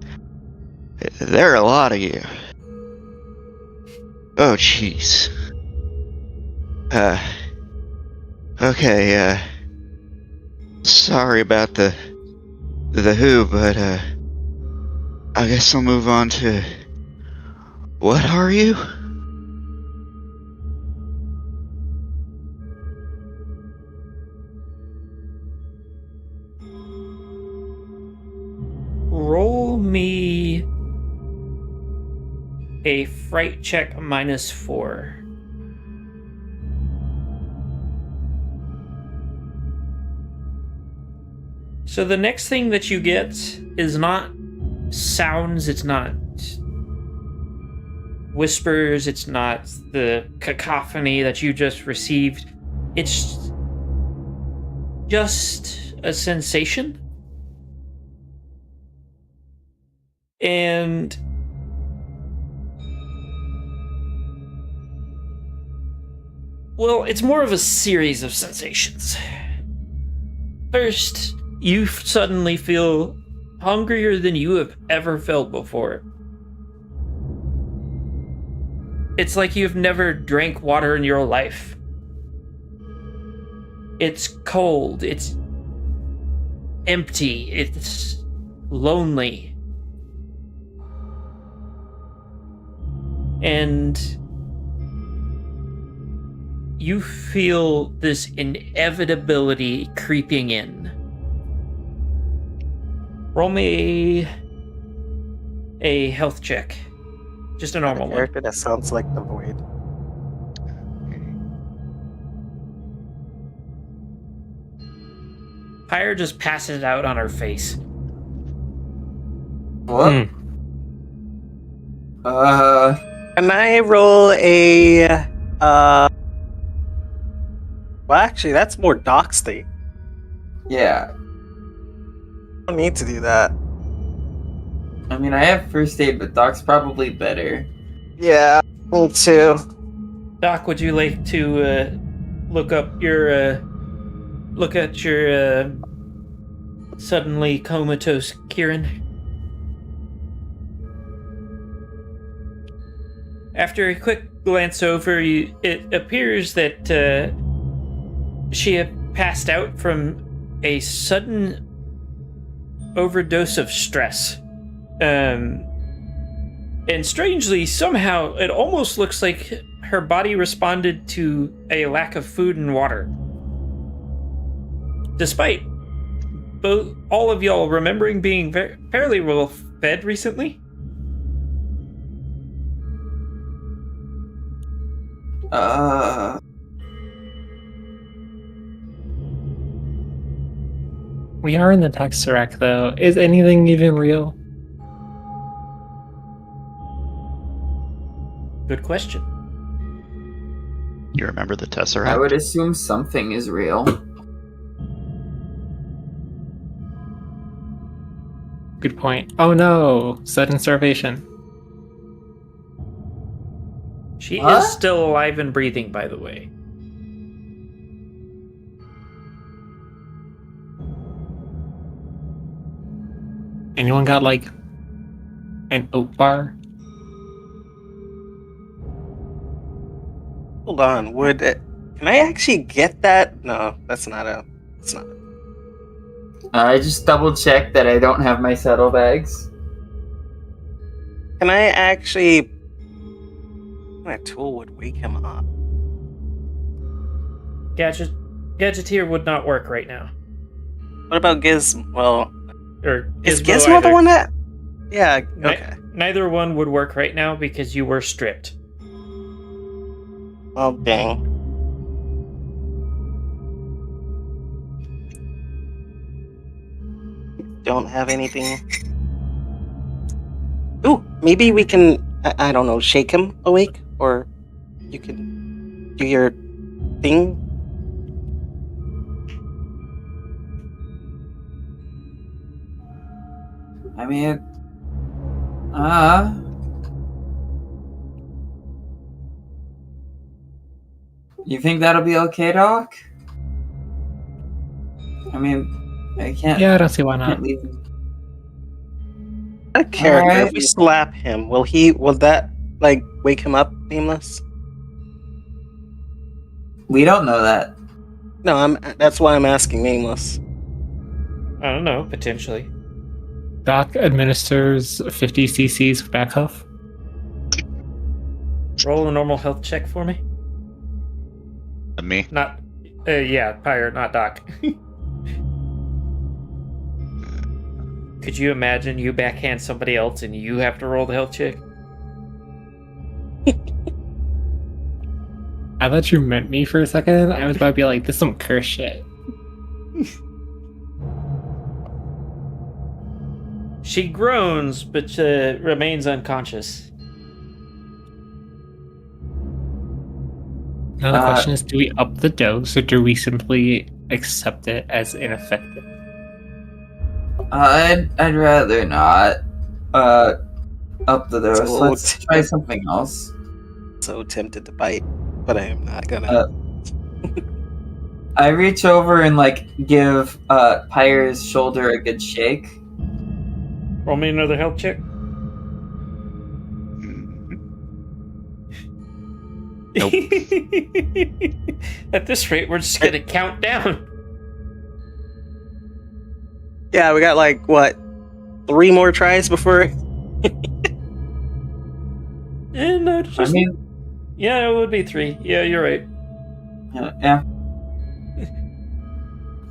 there are a lot of you. Oh, jeez. Okay, sorry about the who, but, I guess I'll move on to... What are you? Roll me a fright check -4. So the next thing that you get is not sounds, it's not whispers, it's not the cacophony that you just received. It's just a sensation. And well, it's more of a series of sensations. First, you suddenly feel hungrier than you have ever felt before. It's like you've never drank water in your life. It's cold, it's empty, it's lonely. And you feel this inevitability creeping in. Roll me a health check. Just a normal one. Character that sounds like the void. Pyre just passes it out on her face. What? Can I roll a well, actually that's more doc state. Yeah. I don't need to do that. I mean, I have first aid, but Doc's probably better. Yeah, me too. Doc, would you like to look at your suddenly comatose Kieran? After a quick glance over, it appears that she had passed out from a sudden overdose of stress. And strangely, somehow, it almost looks like her body responded to a lack of food and water. Despite all of y'all remembering being fairly well fed recently. We are in the Tesseract, though. Is anything even real? Good question. You remember the I Tesseract? would assume something is real. Good point. Oh no! Sudden starvation. She What? is still alive and breathing, by the way. Anyone got, like, an oat bar? Hold on, can I actually get that? No, that's not. I just double checked that I don't have my saddlebags. Can I actually? What tool would wake him up? Gadgeteer would not work right now. What about Gizmo? Well, Or is Gizmo Gizmo the either. one that? Yeah. Okay. Neither one would work right now because you were stripped. Oh dang. Don't have anything. Ooh, maybe we can. I don't know. Shake him awake, or you can do your thing. I mean, you think that'll be okay, Doc? I mean, I can't. Yeah, I don't see why Can't not. leave. A character. If Alright. we slap him, will that like wake him up, Nameless? We don't know that. No, that's why I'm asking Nameless. I don't know, potentially. Doc administers 50 cc's of back huff. Roll a normal health check for me. Me. Not, yeah, Pyre, not Doc. Could you imagine you backhand somebody else and you have to roll the health check? I thought you meant me for a second. I was about to be like, this is some curse shit. She groans, but remains unconscious. Now the question is, do we up the dose or do we simply accept it as ineffective? I'd rather not. Up the dose. So Let's try something else. So tempted to bite, but I am not gonna. I reach over and like give Pyre's shoulder a good shake. Roll me another health check. Nope. At this rate, we're just gonna count down. Yeah, we got like what, 3 more tries before. And I mean, yeah, it would be 3. Yeah, you're right. yeah.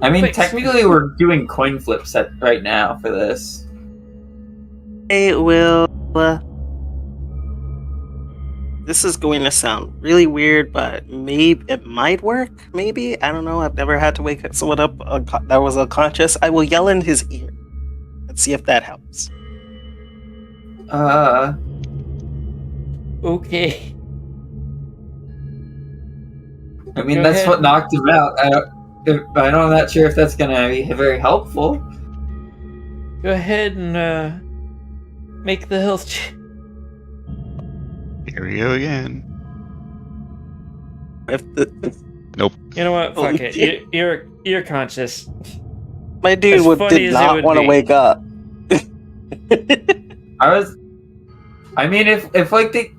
I mean, Wait, technically, we're doing coin flips right now for this. It will. This is going to sound really weird, but maybe it might work. Maybe, I don't know. I've never had to wake someone up that was unconscious. I will yell in his ear. Let's see if that helps. Okay. I mean, Go that's ahead. what knocked him out. I'm not sure if that's gonna be very helpful. Go ahead and make the health check. Here we go again. If Nope. You know what? Fuck Oh, it. You're conscious. my dude As funny did as it not would want to be. wake up. I mean, if like the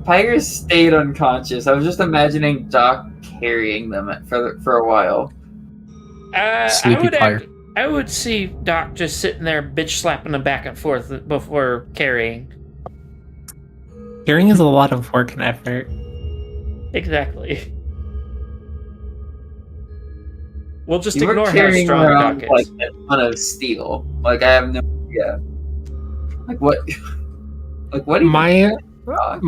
Pyres stayed unconscious, I was just imagining Doc carrying them for a while. Sleepy Pyre. I would see Doc just sitting there, bitch slapping them back and forth before carrying. Carrying is a lot of work and effort. Exactly. We'll just You were ignore how carrying strong around Doc like is. a ton of steel. Like I have no idea. Like what? Like what? Do you My wrong?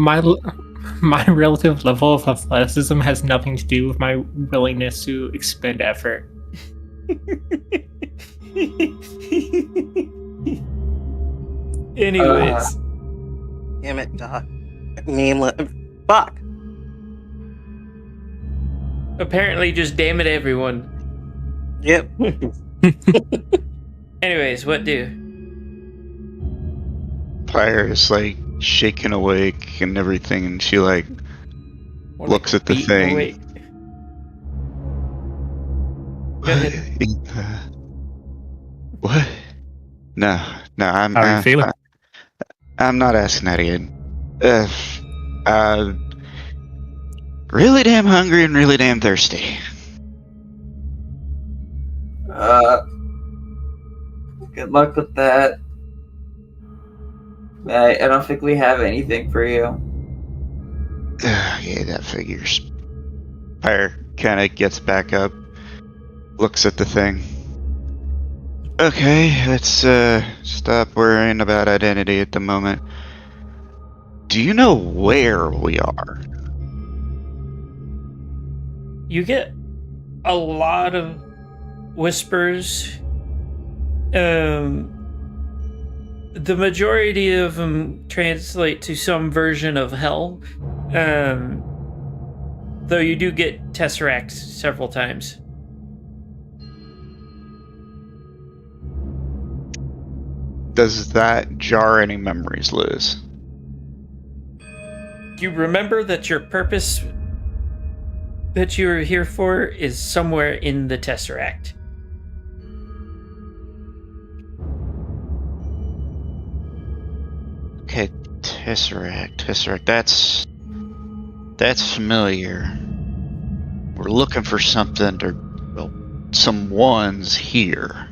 my relative level of athleticism has nothing to do with my willingness to expend effort. Anyways, Damn it, Doc. Nameless. Fuck. apparently just damn it everyone. Yep. Anyways, what do? Pyre is like shaking awake and everything, and she like What, looks at the beat thing. awake? Go ahead. What? No, I'm. How are you feeling? I'm not asking that again. Really damn hungry and really damn thirsty. Good luck with that. I don't think we have anything for you. Yeah, that figures. Pyre kind of gets back up, looks at the thing. Okay, let's stop worrying about identity at the moment. Do you know where we are? You get a lot of whispers. The majority of them translate to some version of hell. Though you do get Tesseract several times. Does that jar any memories, Liz? You remember that your purpose that you are here for is somewhere in the Tesseract. Tesseract. That's familiar. We're looking for something, or well, someone's here.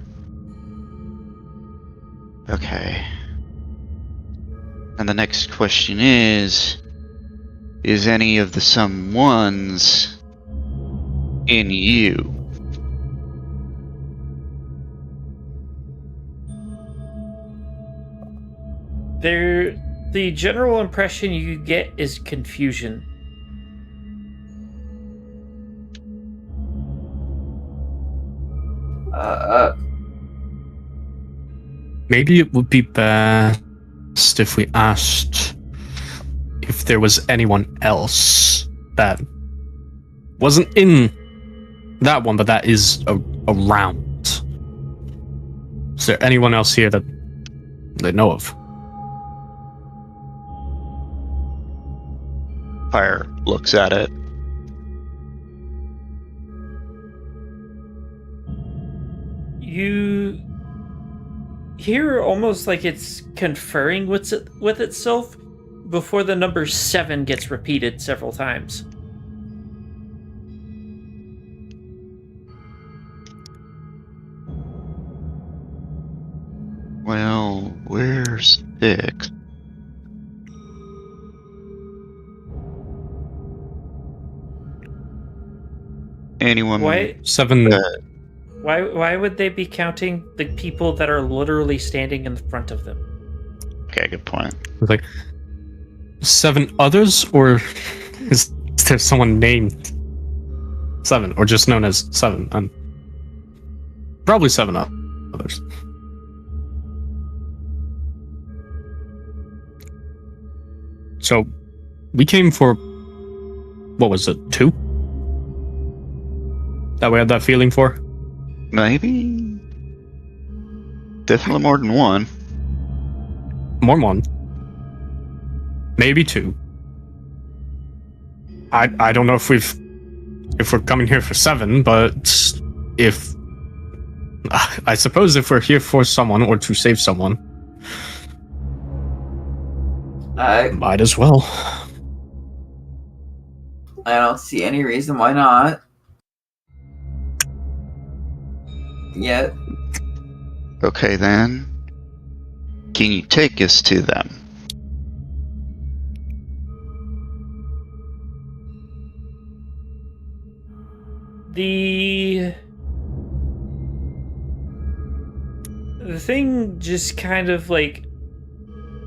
Okay. And the next question is any of the someones in you? The general impression you get is confusion. Maybe it would be best if we asked if there was anyone else that wasn't in that one, but that is around. Is there anyone else here that they know of? Fire looks at it. You hear almost like it's conferring with itself before the number 7 gets repeated several times. Well, where's 6? Anyone? Why? 7. Why would they be counting the people that are literally standing in front of them? Okay, good point. Like 7 others, or is there someone named 7, or just known as 7? And probably 7 others. So we came for, what was it, 2? That we had that feeling for? Maybe. Definitely more than 1. More than 1. Maybe 2. I don't know if we're coming here for 7, but if I suppose if we're here for someone or to save someone, might as well. I don't see any reason why not. Yet. Okay then. Can you take us to them? The thing just kind of like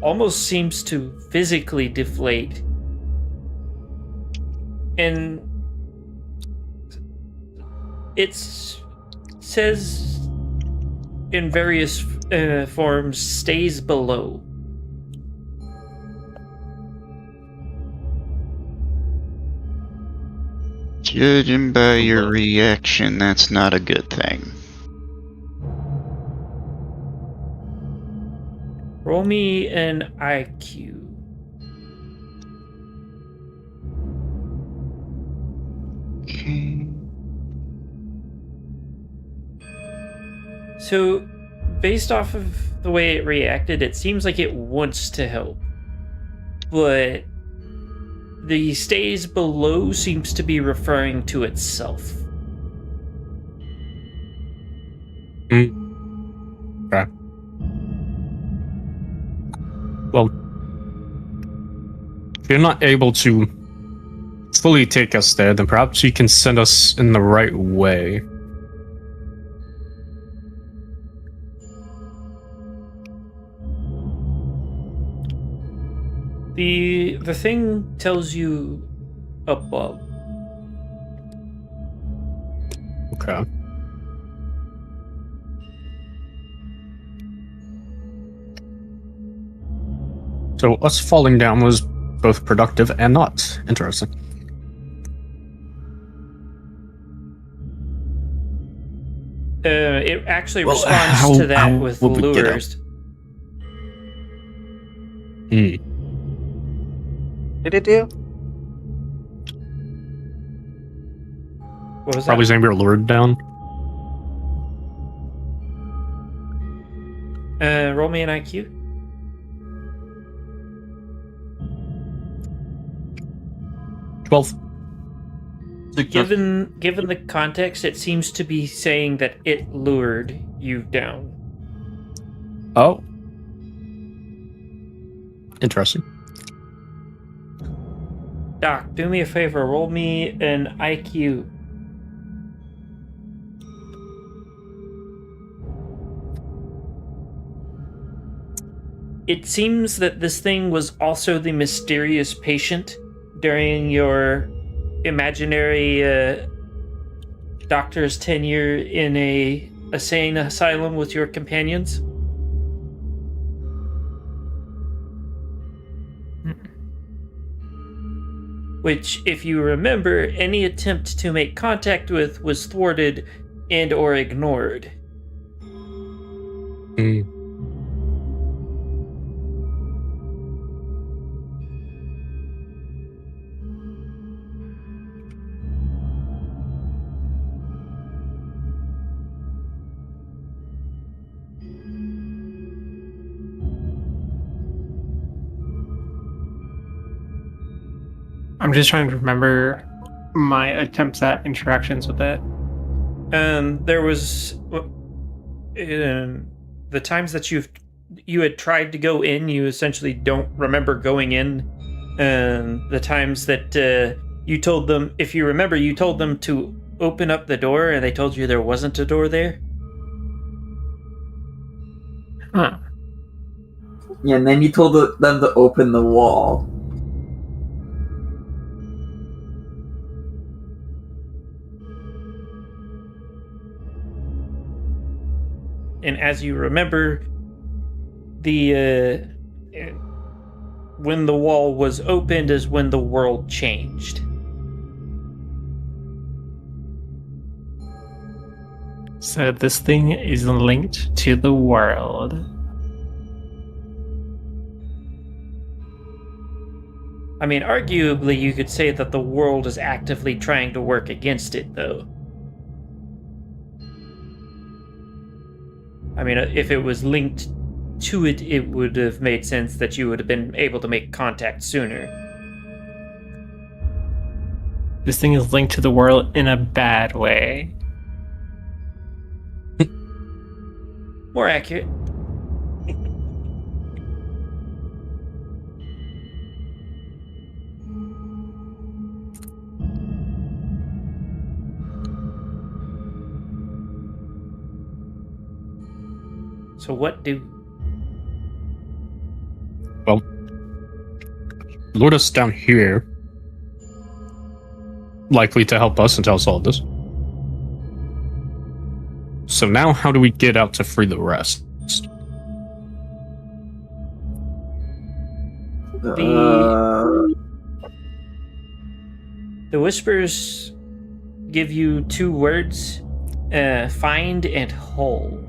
almost seems to physically deflate. And it says in various forms, stays below. Judging by your reaction, that's not a good thing. Roll me an IQ. Okay. So, based off of the way it reacted, it seems like it wants to help. But the stays below seems to be referring to itself. Okay. Well, if you're not able to fully take us there, then perhaps you can send us in the right way. The thing tells you above. Okay. So us falling down was both productive and not. Interesting. It actually Well, responds to that how with would we get out? lures. Did it do? What was Probably that? saying we were lured down. Roll me an IQ. 12. Given the context, it seems to be saying that it lured you down. Oh. Interesting. Doc, do me a favor. Roll me an IQ. It seems that this thing was also the mysterious patient during your imaginary doctor's tenure in a insane asylum with your companions. Which, if you remember, any attempt to make contact with was thwarted and or ignored. Mm. I'm just trying to remember my attempts at interactions with it. There was the times that you had tried to go in, you essentially don't remember going in. The times that you told them, if you remember, you told them to open up the door, and they told you there wasn't a door there. Huh. Yeah, and then you told them to open the wall. And as you remember, the when the wall was opened is when the world changed. So this thing is linked to the world. I mean, arguably, you could say that the world is actively trying to work against it, though. I mean, if it was linked to it, it would have made sense that you would have been able to make contact sooner. This thing is linked to the world in a bad way. More accurate. So what do... Well, lured us down here. Likely to help us and tell us all this. So now how do we get out to free the rest? The whispers give you two words, find and hole.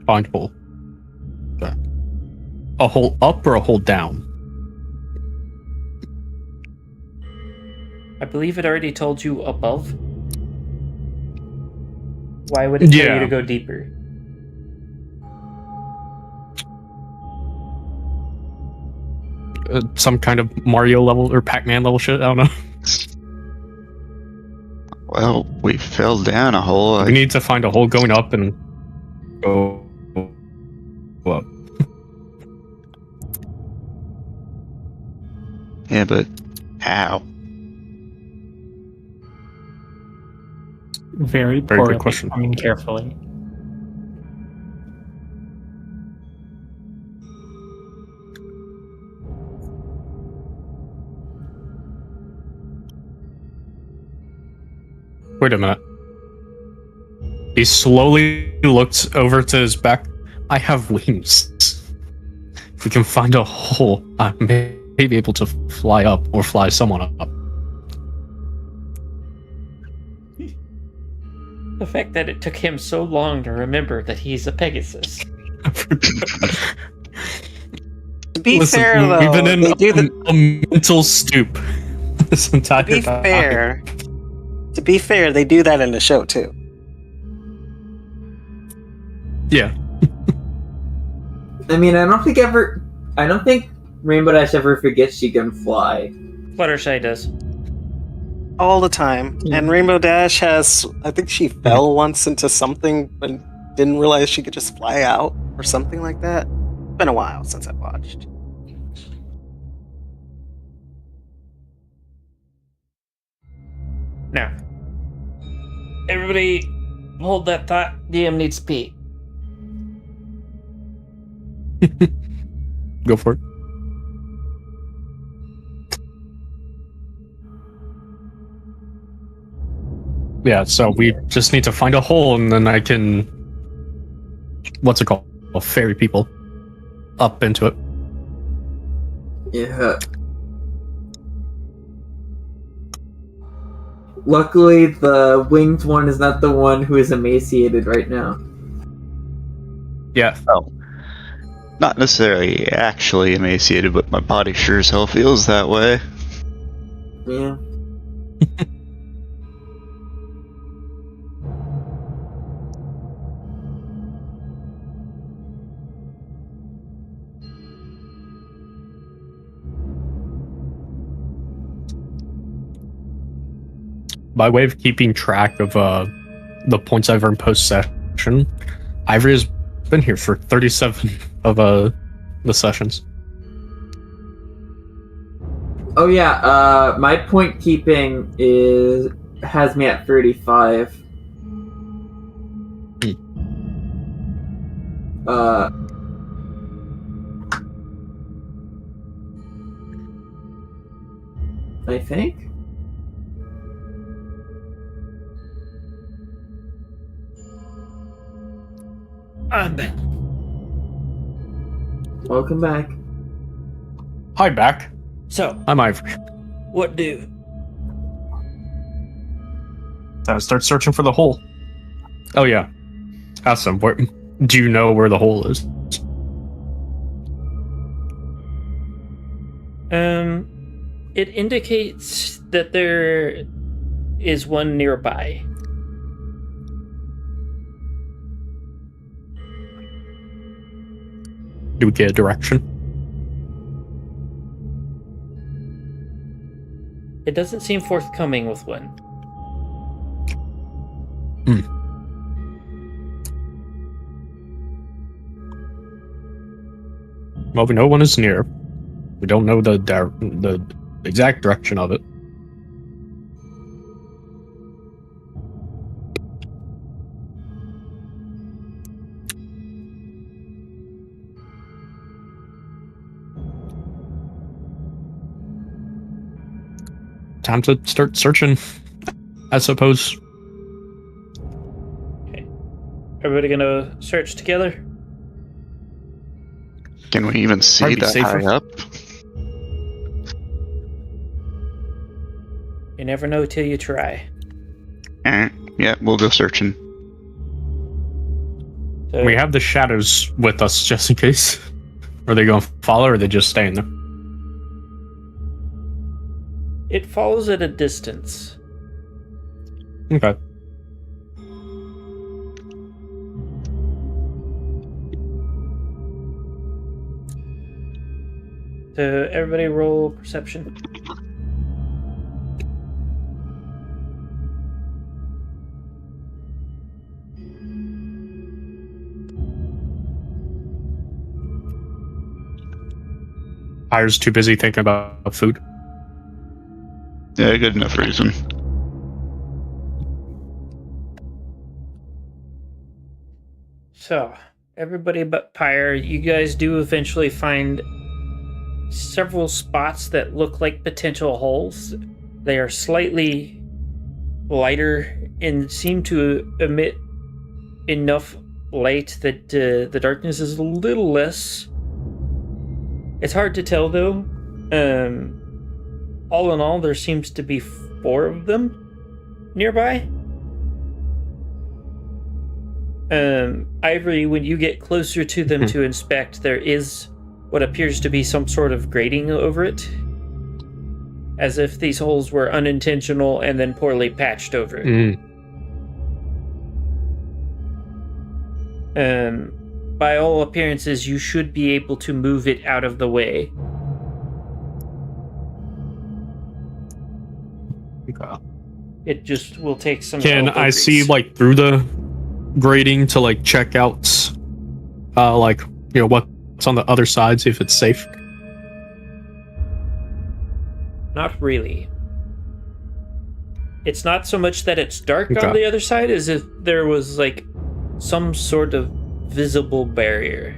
Find hole. Okay. A hole up or a hole down? I believe it already told you above. Why would it tell you to go deeper? Some kind of Mario level or Pac-Man level shit? I don't know. Well, we fell down a hole. We need to find a hole going up and go up. Yeah, but how? Very Very poorly. good question. I mean, carefully. Wait a minute. He slowly looks over to his back. I have wings. If we can find a hole, I may be able to fly up or fly someone up. The fact that it took him so long to remember that he's a Pegasus. To be Listen, fair, though, we've been in they do a mental stoop this entire time. To be fair, they do that in the show too. Yeah. I mean, I don't think Rainbow Dash ever forgets she can fly. Fluttershy does. All the time. And Rainbow Dash has, I think she fell once into something and didn't realize she could just fly out or something like that. Been a while since I watched. Now, everybody hold that thought. DM needs to pee. Go for it. Yeah, so we just need to find a hole, and then I can, what's it called? Well, ferry people up into it. Yeah. Luckily, the winged one is not the one who is emaciated right now. Yeah. Oh. Not necessarily actually emaciated, but my body sure as hell feels that way. Yeah. By way of keeping track of the points I've earned post session, Ivory has been here for 37 of the sessions. Oh yeah, my point keeping has me at 35. I think. I'm back. Welcome back. Hi, back. So, I'm Ivory. what do? So start searching for the hole. Oh yeah. Awesome. Where, do you know where the hole is? It indicates that there is one nearby. Do we get a direction? It doesn't seem forthcoming with one. Well, we know one is near. We don't know the exact direction of it. Time to start searching, I suppose. Everybody gonna search together? Can we even see Probably that safer. high up? You never know till you try. Yeah, we'll go searching. So, We have the shadows with us just in case. Are they going to follow, or are they just staying there? it follows at a distance. Okay. So everybody roll perception. Pyre's too busy thinking about food. Yeah, good enough reason. So, everybody but Pyre, you guys do eventually find several spots that look like potential holes. They are slightly lighter and seem to emit enough light that the darkness is a little less. It's hard to tell though. All in all, there seems to be 4 of them nearby. Ivory, when you get closer to them to inspect, there is what appears to be some sort of grating over it, as if these holes were unintentional and then poorly patched over. By all appearances, you should be able to move it out of the way. Okay. It just will take some. Can elbow I grease. see like through the grating to like check out, like what's on the other side, see if it's safe? Not really. It's not so much that it's dark on Okay. the other side as if there was like some sort of visible barrier.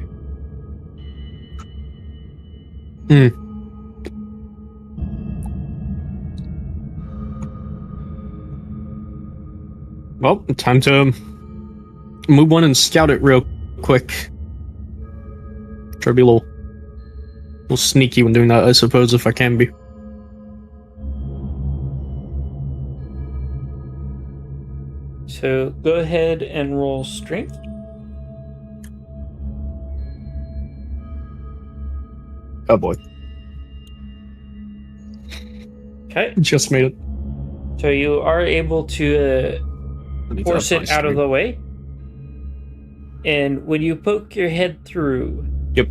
Well, time to move one and scout it real quick. Try to be a little sneaky when doing that, I suppose, if I can be. So go ahead and roll strength. Oh boy, Okay. just made it. So you are able to force it out of the way. And when you poke your head through, Yep.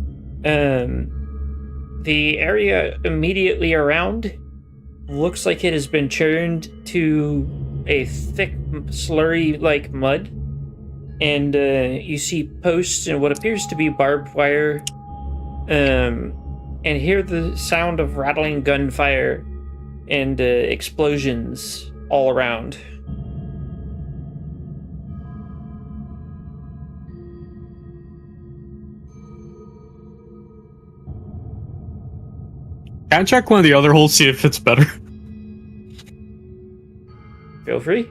The area immediately around looks like it has been churned to a thick, slurry like mud. And you see posts and what appears to be barbed wire. And hear the sound of rattling gunfire and explosions all around. Can I check one of the other holes, see if it's better? Feel free.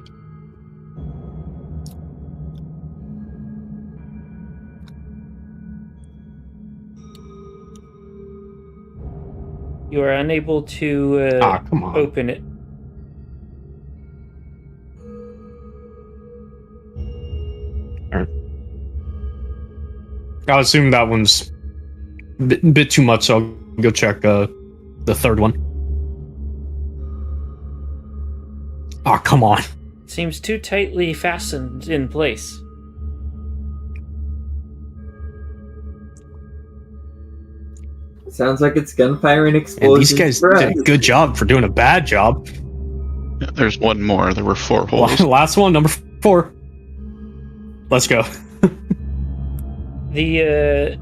You are unable to Come on. open it. I'll assume that one's a bit too much, so I'll go check the third one. Come on. Seems too tightly fastened in place. Sounds like it's gunfire and And explosions. these guys for did a us. good job for doing a bad job. Yeah, there's one more. There were 4 holes. Last one, number 4. Let's go. You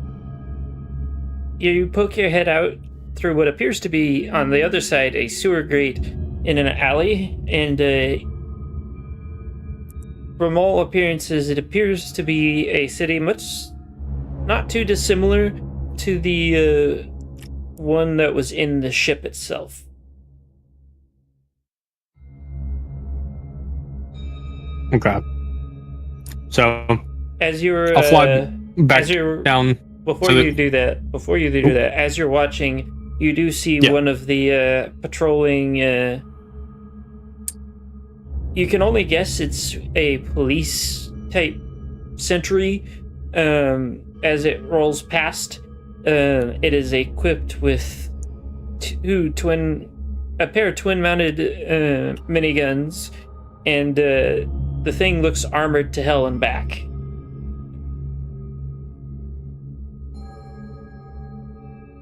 poke your head out through what appears to be on the other side a sewer grate in an alley, and from all appearances, it appears to be a city much not too dissimilar to the one that was in the ship itself. Okay. So As you're I'll fly back as you're down. Before So you do that, as you're watching, you do see Yeah. one of the patrolling. You can only guess it's a police type sentry. As it rolls past, it is equipped with a pair of twin-mounted miniguns, and the thing looks armored to hell and back.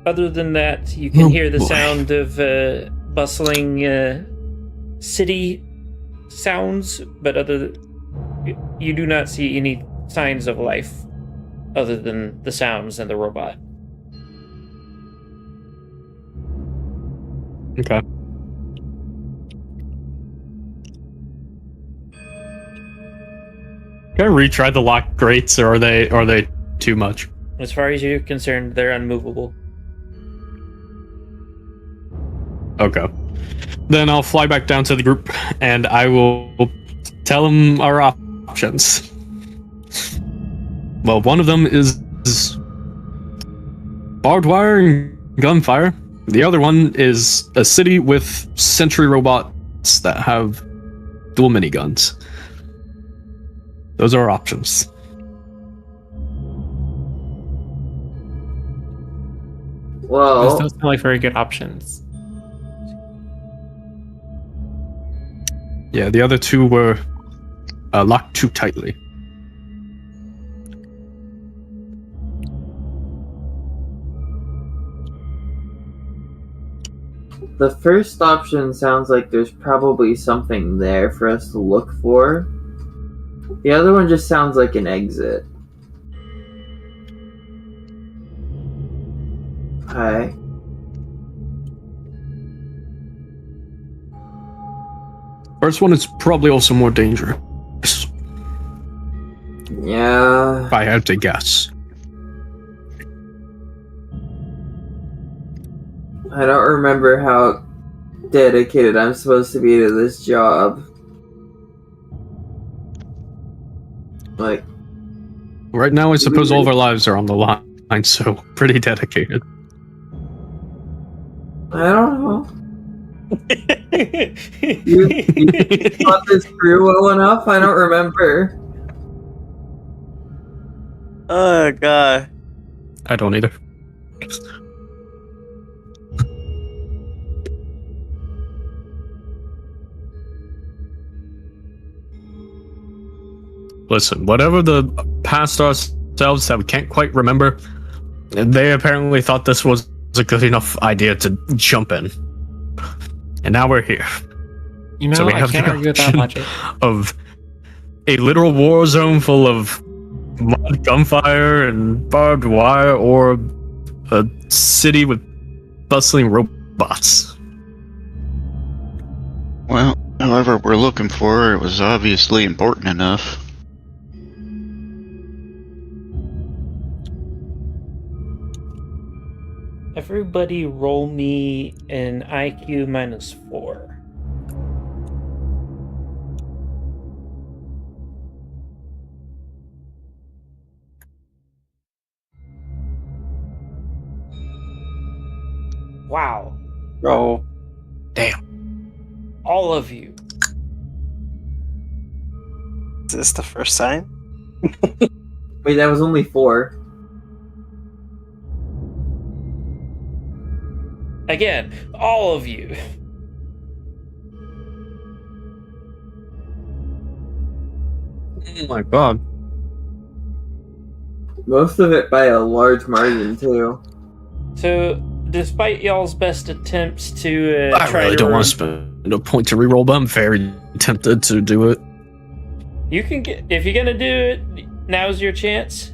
Other than that, you can Oh, hear the boy. sound of bustling city sounds, but you do not see any signs of life other than the sounds and the robot. Okay. Can I retry the lock grates, or are they too much? As far as you're concerned, they're unmovable. Okay. Then I'll fly back down to the group, and I will tell them our options. Well, one of them is barbed wire and gunfire. The other one is a city with sentry robots that have dual miniguns. Those are our options. Those Well, don't sound like very good options. Yeah, the other two were locked too tightly. The first option sounds like there's probably something there for us to look for. The other one just sounds like an exit. Okay. First one is probably also more dangerous, Yeah. if I had to guess. I don't remember how dedicated I'm supposed to be to this job. Like, Right now, I suppose all of our lives are on the line, so pretty dedicated. I don't know. You thought this through well enough? I don't remember. Oh god. I don't either. Listen, whatever the past ourselves that we can't quite remember, they apparently thought this was a good enough idea to jump in. And now we're here. You know, So we I have can't the argue with that option logic. of a literal war zone full of mud, gunfire, and barbed wire, or a city with bustling robots. Well, however we're looking for, it was obviously important enough. Everybody roll me an IQ -4. Wow. Bro. All of you. Is this the first time? Wait, that was only 4. Again, all of you. Oh my god. Most of it by a large margin, too. So, despite y'all's best attempts to I try really to don't want to spend a point to reroll, but I'm very tempted to do it. You can get, if you're gonna do it, now's your chance.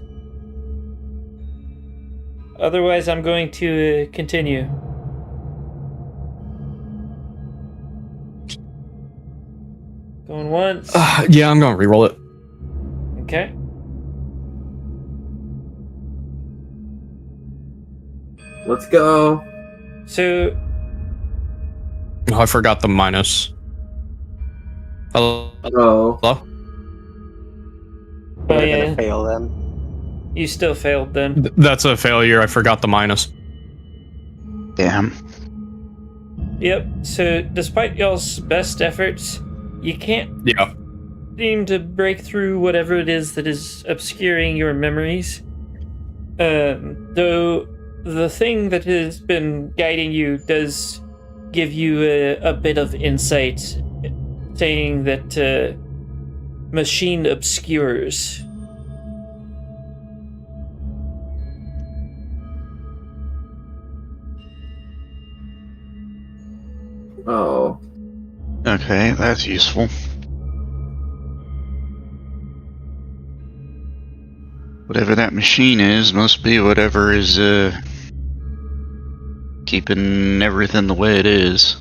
Otherwise, I'm going to continue. Going once. Yeah, I'm gonna reroll it. Okay. Let's go. So, Oh, I forgot the minus. Hello? Oh. Hello? oh We're yeah, gonna fail then. you still failed then. That's a failure. I forgot the minus. Damn. Yep. So, despite y'all's best efforts, you can't Yeah. seem to break through whatever it is that is obscuring your memories. Though the thing that has been guiding you does give you a bit of insight, saying that machine obscures. Oh. Okay, that's useful. Whatever that machine is, must be whatever is, keeping everything the way it is.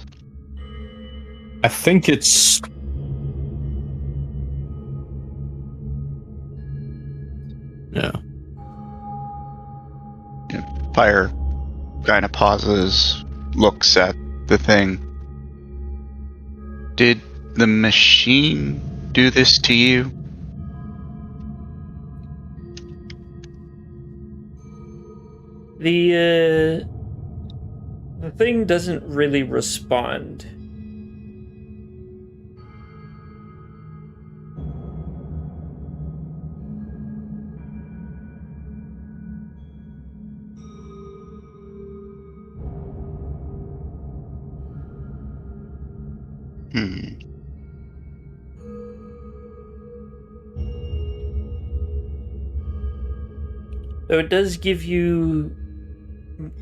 I think it's... Yeah. Fire kind of pauses, looks at the thing. Did the machine do this to you? The thing doesn't really respond. Hmm. Though it does give you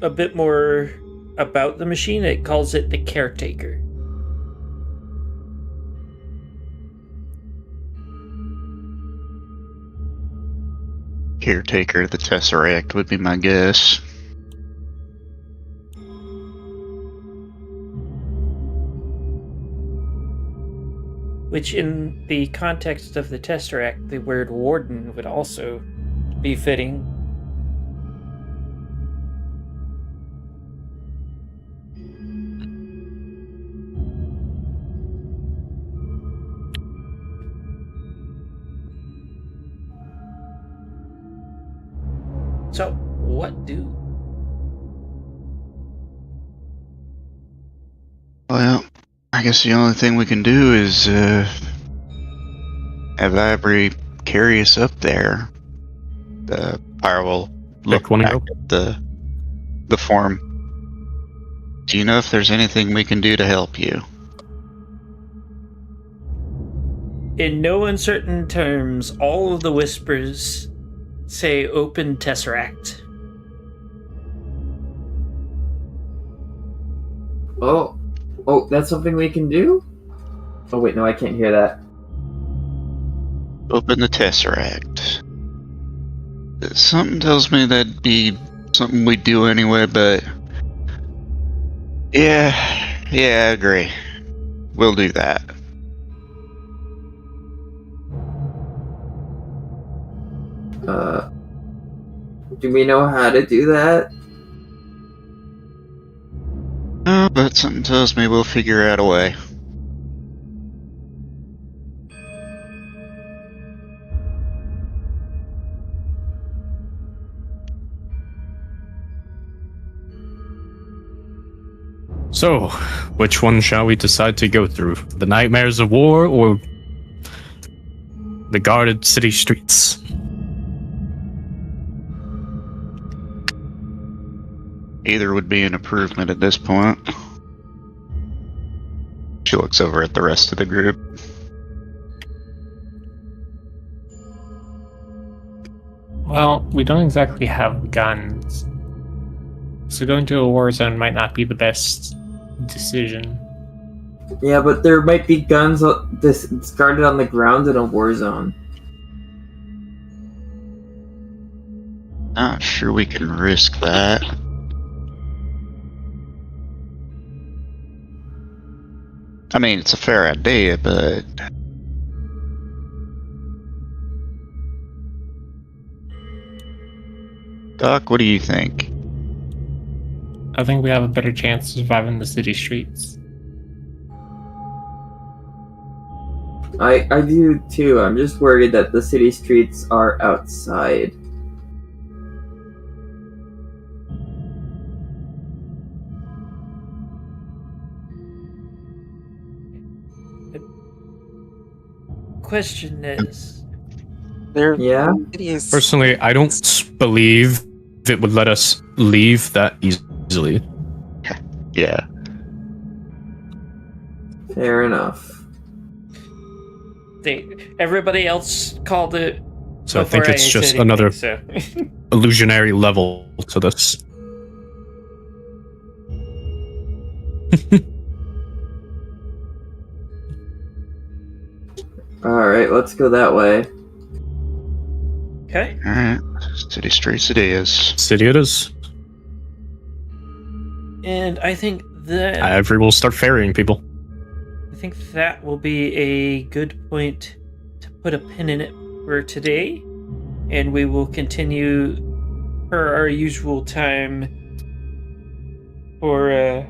a bit more about the machine. It calls it the Caretaker. Caretaker of the Tesseract would be my guess. Which, in the context of the Tesseract, the word Warden would also be fitting. So, what do? Well, I guess the only thing we can do is have Ivory carry us up there. The Pyre will look Pick one and back go. at the form. Do you know if there's anything we can do to help you? In no uncertain terms, all of the whispers say open Tesseract. Oh, that's something we can do? Oh wait, no, I can't hear that. Open the Tesseract. Something tells me that'd be something we'd do anyway, but yeah, I agree. We'll do that. Do we know how to do that? No, but something tells me we'll figure out a way. So, which one shall we decide to go through? The Nightmares of War or the guarded city streets? Either would be an improvement at this point. She looks over at the rest of the group. Well, we don't exactly have guns, so going to a war zone might not be the best decision. Yeah, but there might be guns discarded on the ground in a war zone. Not sure we can risk that. I mean, it's a fair idea, but Doc, what do you think? I think we have a better chance of surviving the city streets. I do too. I'm just worried that the city streets are outside. Question is, There, Yeah? it is. Personally, I don't believe it would let us leave that easily. Yeah. Fair enough. everybody else called it. So I think before it's said just anything, another so. illusionary level to this. Alright, let's go that way. Okay. Alright. City streets it is. City it is. And I think that Ivory will start ferrying people. I think that will be a good point to put a pin in it for today, and we will continue per our usual time for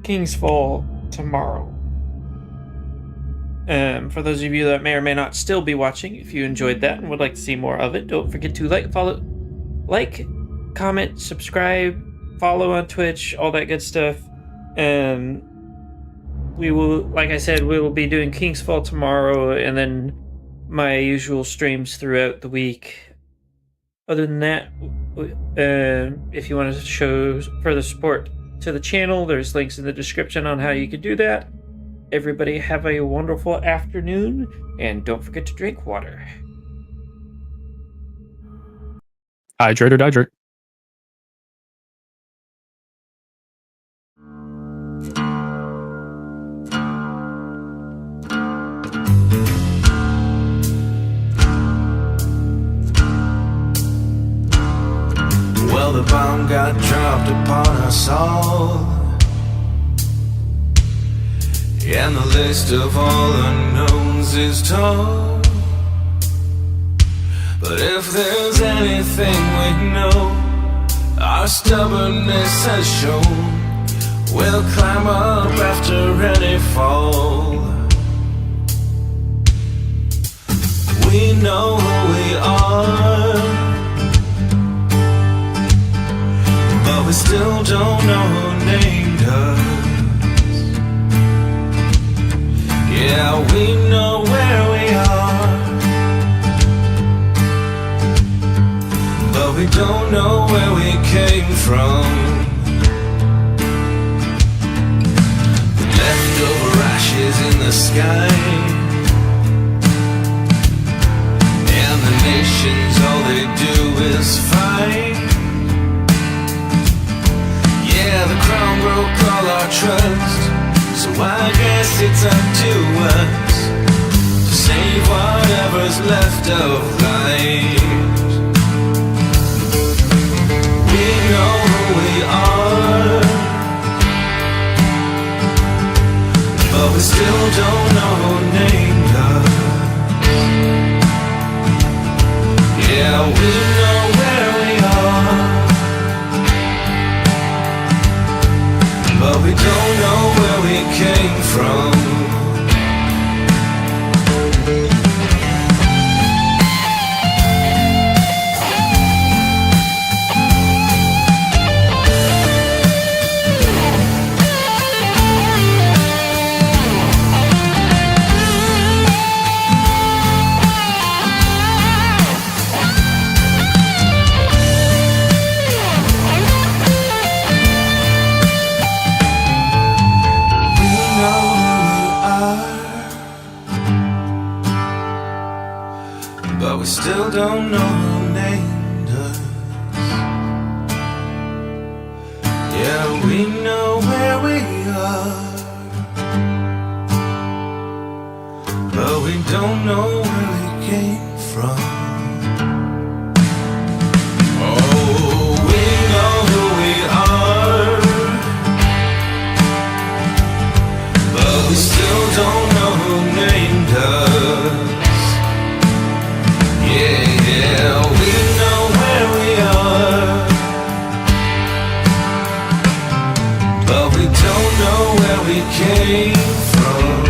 King's Fall tomorrow. For those of you that may or may not still be watching, if you enjoyed that and would like to see more of it, don't forget to like, comment, subscribe, follow on Twitch, all that good stuff. We will, like I said, we will be doing King's Fall tomorrow, and then my usual streams throughout the week. Other than that, if you want to show further support to the channel, there's links in the description on how you can do that. Everybody have a wonderful afternoon, and don't forget to drink water. Hydrate or dihydrate. Well, the bomb got dropped upon us all, and the list of all unknowns is tall. But if there's anything we know, our stubbornness has shown. We'll climb up after any fall. We know who we are, but we still don't know who named us. Yeah, we know where we are, but we don't know where we came from. Leftover ashes in the sky, and the nations, all they do is fight. Yeah, the crown broke all our trust, so I guess it's up to us to save whatever's left of life. We know who we are, but we still don't know who named us. Yeah, we know where we are, but we don't know where we came from. But we still don't know who named us. Yeah, we know where we are, but we don't know where we came from. Oh, we know who we are, but we still don't know who named us. Yeah, we know where we are, but we don't know where we came from.